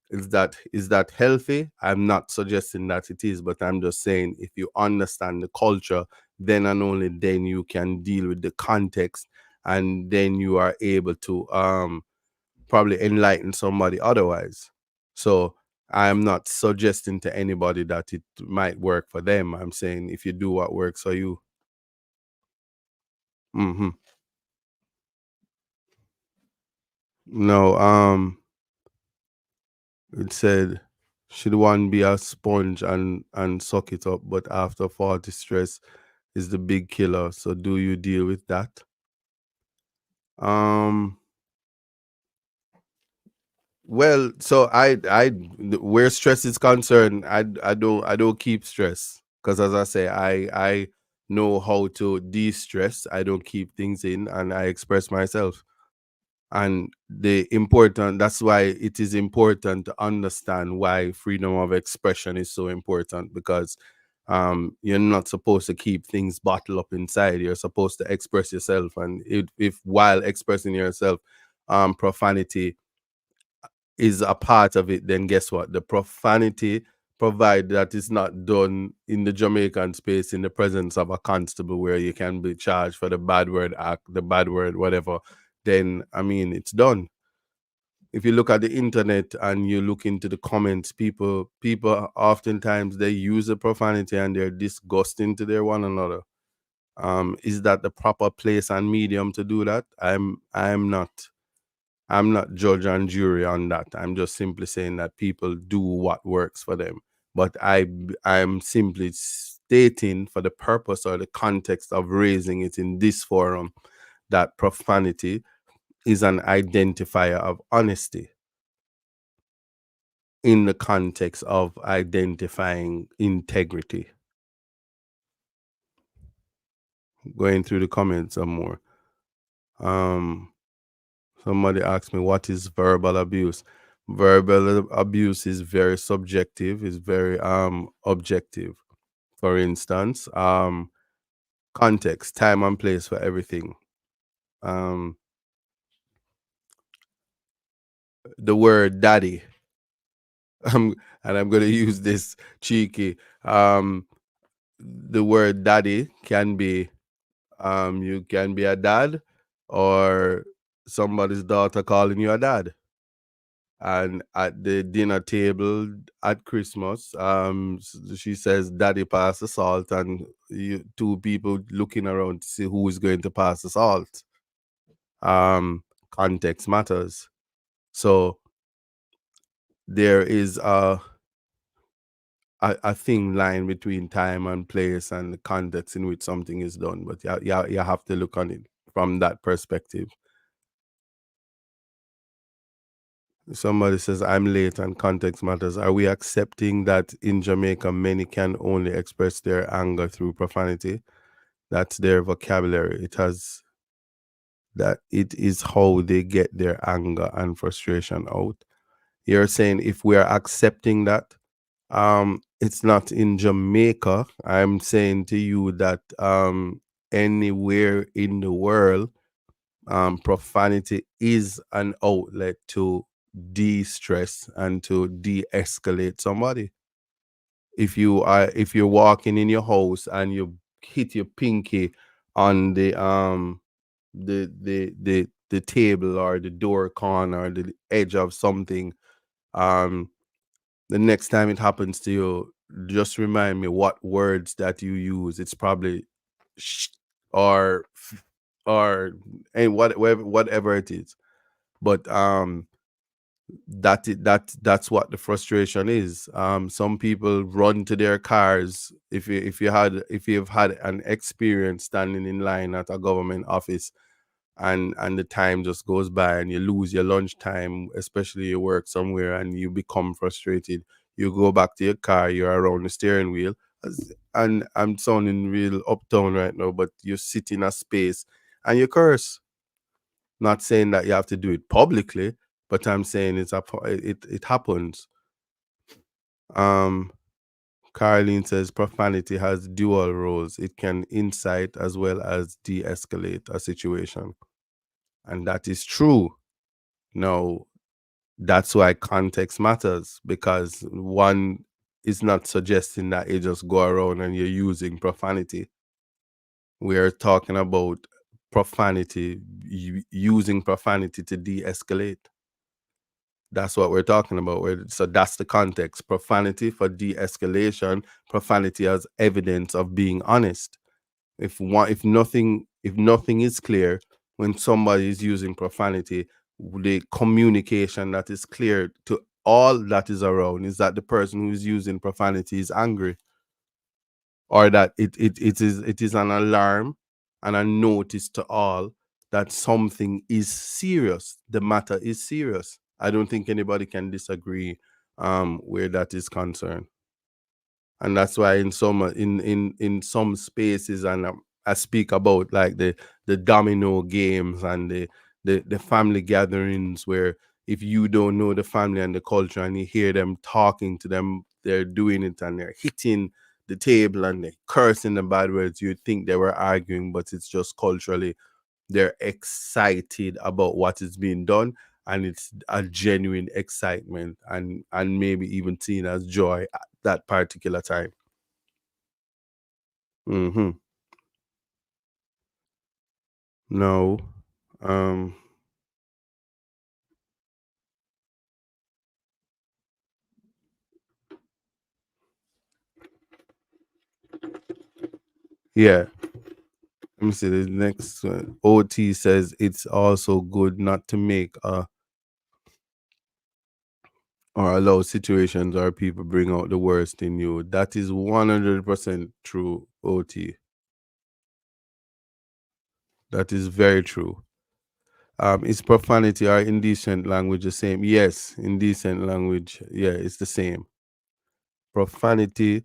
is that healthy? I'm not suggesting that it is, but I'm just saying, if you understand the culture, then and only then you can deal with the context, and then you are able to probably enlighten somebody otherwise. So I'm not suggesting to anybody that it might work for them. I'm saying, if you do what works for you. Hmm. No, it said, should one be a sponge and suck it up, but after 40 stress is the big killer. So do you deal with that? Um Well, so where stress is concerned, I don't keep stress, because, as I say, I know how to de-stress. I don't keep things in, and I express myself. And that's why it is important to understand why freedom of expression is so important, because you're not supposed to keep things bottled up inside. You're supposed to express yourself, and if while expressing yourself, profanity is a part of it, then guess what? The profanity, provided that it's not done in the Jamaican space in the presence of a constable where you can be charged for the bad word act, the bad word, whatever, then I mean, it's done. If you look at the internet and you look into the comments, people oftentimes they use the profanity and they're disgusting to their one another. Is that the proper place and medium to do that? I'm not judge and jury on that. I'm just simply saying that people do what works for them. But I'm simply stating, for the purpose or the context of raising it in this forum, that profanity is an identifier of honesty in the context of identifying integrity. Going through the comments some more. Um Somebody asked me, what is verbal abuse? Verbal abuse is very subjective, is very objective. For instance, context, time and place for everything. Um the word daddy. And I'm gonna use this cheeky. The word daddy can be, you can be a dad, or somebody's daughter calling you a dad. And at the dinner table at Christmas, she says, "Daddy, pass the salt," and two people looking around to see who is going to pass the salt. Context matters. So there is a thin line between time and place and the context in which something is done. But you have to look on it from that perspective. Somebody says, I'm late and context matters. Are we accepting that in Jamaica many can only express their anger through profanity? That's their vocabulary. It is how they get their anger and frustration out. You're saying, if we are accepting that, it's not in Jamaica. I'm saying to you that anywhere in the world, profanity is an outlet to de-stress and to de-escalate somebody. If you're walking in your house and you hit your pinky on the table or the door corner or the edge of something, um the next time it happens to you, just remind me what words that you use. It's probably sh, or or and whatever it is. But that's what the frustration is. Some people run to their cars. If you've had an experience standing in line at a government office and the time just goes by and you lose your lunch time, especially you work somewhere and you become frustrated. You go back to your car, you're around the steering wheel, and I'm sounding real uptown right now, but you sit in a space and you curse. Not saying that you have to do it publicly, but I'm saying it happens. Um, Caroline says profanity has dual roles. It can incite as well as de-escalate a situation, and that is true. Now, that's why context matters, because one is not suggesting that you just go around and you're using profanity. We are talking about profanity, using profanity to de-escalate. That's what we're talking about. So that's the context. Profanity for de-escalation. Profanity as evidence of being honest. If nothing is clear when somebody is using profanity, the communication that is clear to all that is around is that the person who is using profanity is angry, or that it is an alarm and a notice to all that something is serious. The matter is serious. I don't think anybody can disagree where that is concerned. And that's why in some spaces, and I speak about like the domino games and the family gatherings, where if you don't know the family and the culture and you hear them talking to them, they're doing it and they're hitting the table and they're cursing the bad words, you think they were arguing, but it's just culturally they're excited about what is being done, and it's a genuine excitement and maybe even seen as joy at that particular time. Mm-hmm. No. Um. Yeah. Let me see the next one. OT says it's also good not to make or allow situations or people bring out the worst in you. That is 100% true, OT. That is very true. Is profanity or indecent language the same? Yes, indecent language. Yeah, it's the same. Profanity.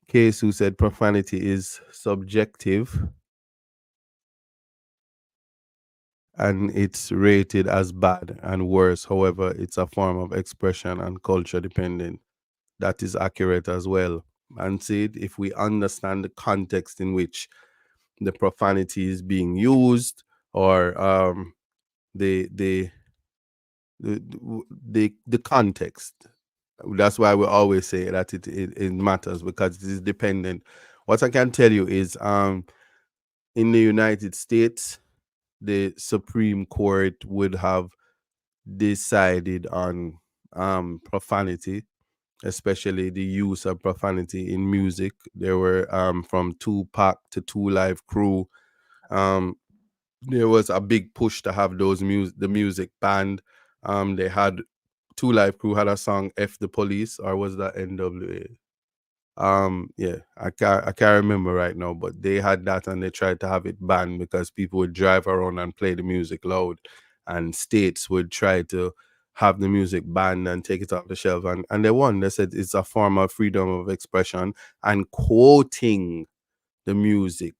Case who said profanity is subjective and it's rated as bad and worse. However, it's a form of expression and culture dependent. That is accurate as well. And said if we understand the context in which the profanity is being used, or the the the context. That's why we always say that it matters, because it is dependent. What I can tell you is in the United States, the Supreme Court would have decided on profanity, especially the use of profanity in music. There were from Tupac to Two Live Crew. Um, there was a big push to have the music banned. They had Two Live Crew had a song "F the Police," or was that NWA? Yeah, I can't remember right now, but they had that and they tried to have it banned because people would drive around and play the music loud, and states would try to have the music banned and take it off the shelf, and they won. They said it's a form of freedom of expression, and quoting the music,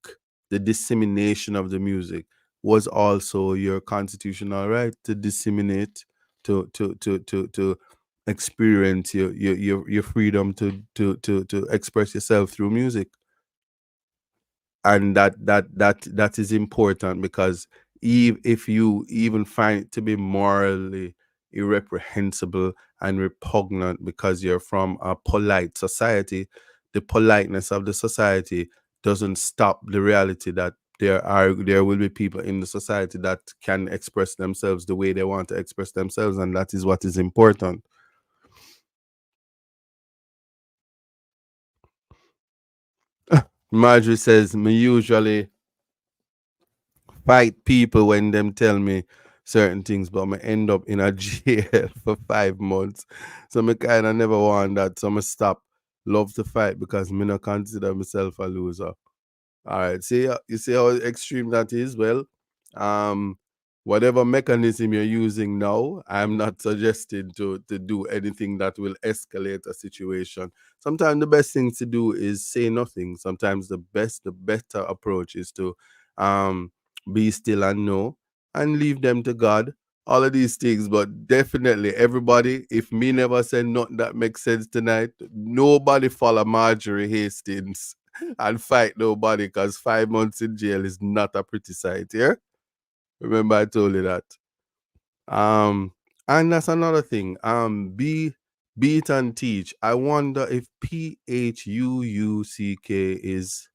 the dissemination of the music was also your constitutional right to disseminate, to experience your freedom to express yourself through music. And that is important, because if you even find it to be morally irreprehensible and repugnant because you're from a polite society, the politeness of the society doesn't stop the reality that there will be people in the society that can express themselves the way they want to express themselves, and that is what is important. Marjorie says, me usually fight people when them tell me certain things, but I end up in a jail for 5 months. So I kind of never want that. So I stop love to fight because me not consider myself a loser. All right, see, you see how extreme that is? Well, Um, whatever mechanism you're using now, I'm not suggesting to do anything that will escalate a situation. Sometimes the best thing to do is say nothing. Sometimes the better approach is to um be still and know and leave them to God. All of these things, but definitely everybody, if me never said nothing that makes sense tonight, nobody follow Marjorie Hastings and fight nobody, because 5 months in jail is not a pretty sight, yeah? Remember I told you that. Um, and that's another thing. Be it and teach. I wonder if PHUUCK is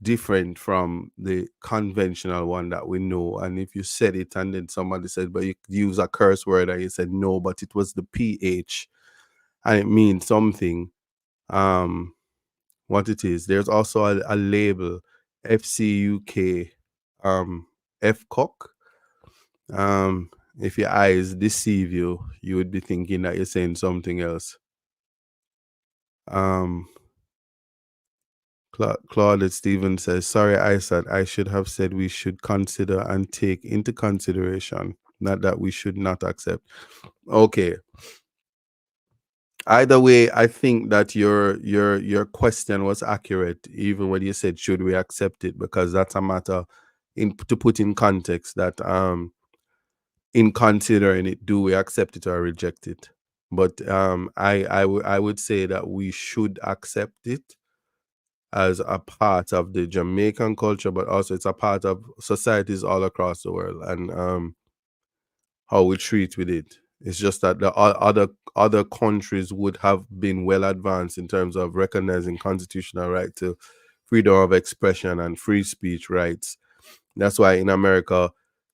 different from the conventional one that we know. And if you said it and then somebody said, but you use a curse word, and you said no, but it was the PH and it means something. Um, what it is. There's also a label, FCUK, FCOC. Um, if your eyes deceive you, you would be thinking that you're saying something else. Um, Claude Stevens says, sorry, I said I should have said we should consider and take into consideration, not that we should not accept. Okay. Either way, I think that your question was accurate, even when you said should we accept it, because that's a matter in to put in context that in considering it, do we accept it or reject it? But I would say that we should accept it as a part of the Jamaican culture, but also it's a part of societies all across the world, and how we treat with it. It's just that the other countries would have been well advanced in terms of recognizing constitutional right to freedom of expression and free speech rights. That's why in America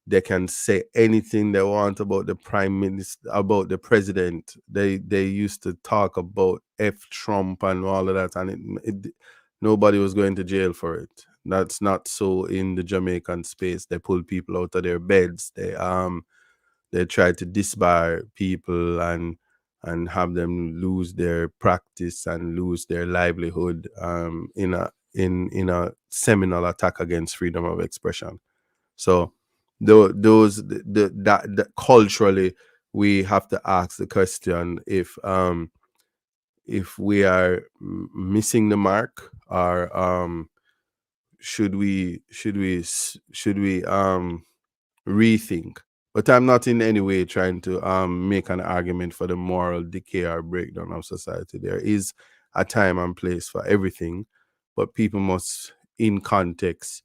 they can say anything they want about the prime minister, about the president. They used to talk about F Trump and all of that, and nobody was going to jail for it. That's not so in the Jamaican space. They pull people out of their beds. They try to disbar people and have them lose their practice and lose their livelihood in a seminal attack against freedom of expression. So that culturally we have to ask the question if we are missing the mark, or should we rethink. But I'm not in any way trying to make an argument for the moral decay or breakdown of society. There is a time and place for everything, but people must, in context,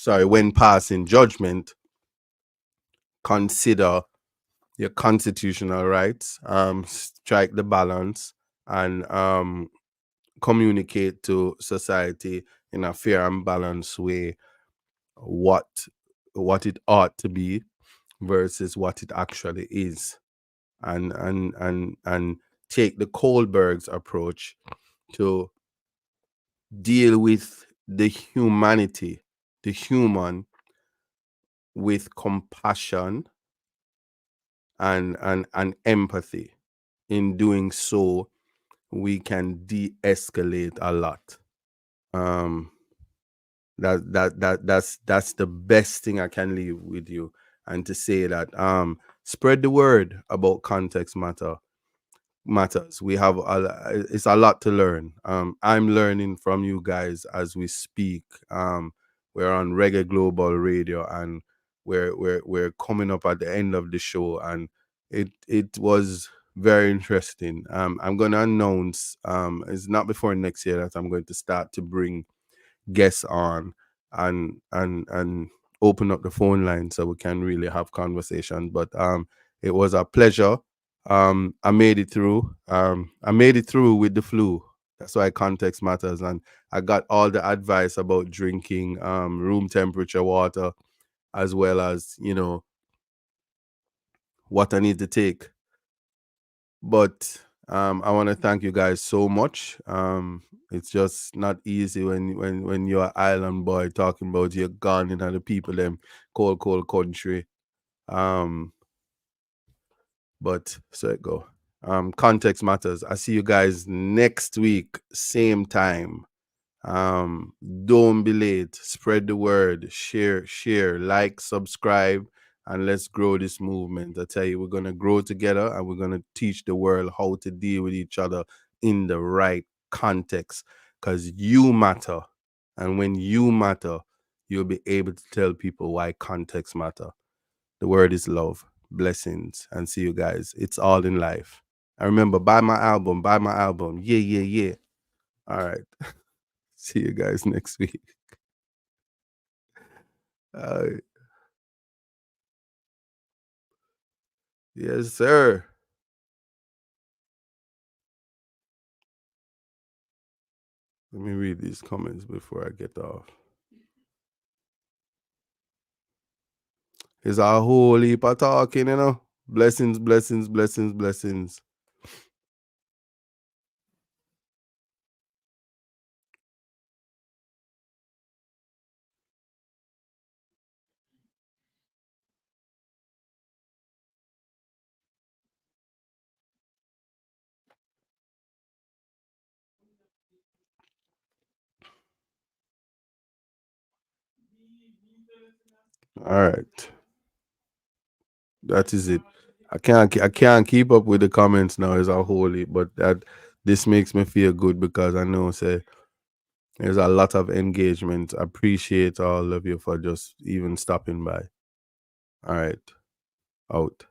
when passing judgment, consider your constitutional rights, strike the balance, and communicate to society in a fair and balanced way what it ought to be versus what it actually is, and take the Kohlberg's approach to deal with the humanity, the human, with compassion and empathy. In doing so, we can de-escalate a lot. Um, that's the best thing I can leave with you, and to say that spread the word about context matters. We have it's a lot to learn. I'm learning from you guys as we speak. We're on Reggae Global Radio, and we're coming up at the end of the show, and it was very interesting. I'm going to announce it's not before next year that I'm going to start to bring guests on and open up the phone line so we can really have conversation. But it was a pleasure. I made it through. I made it through with the flu. That's why context matters. And I got all the advice about drinking room temperature water, as well as, what I need to take. But I want to thank you guys so much. It's just not easy when you're an island boy talking about you're gone in the people them cold country. But so it go. Context matters. I see you guys next week, same time. Don't be late. Spread the word. Share, like, subscribe, and let's grow this movement. I tell you, we're gonna grow together and we're gonna teach the world how to deal with each other in the right context. Because you matter. And when you matter, you'll be able to tell people why context matter. The word is love. Blessings. And see you guys. It's all in life. And remember, buy my album. Buy my album. Yeah, yeah, yeah. All right. See you guys next week. Uh, yes, sir. Let me read these comments before I get off. It's a whole heap of talking, you know. Blessings, blessings, blessings, blessings. All right. That is it. I can't keep up with the comments now as a whole heap, but that this makes me feel good because I know say there's a lot of engagement. I appreciate all of you for just even stopping by. All right. Out.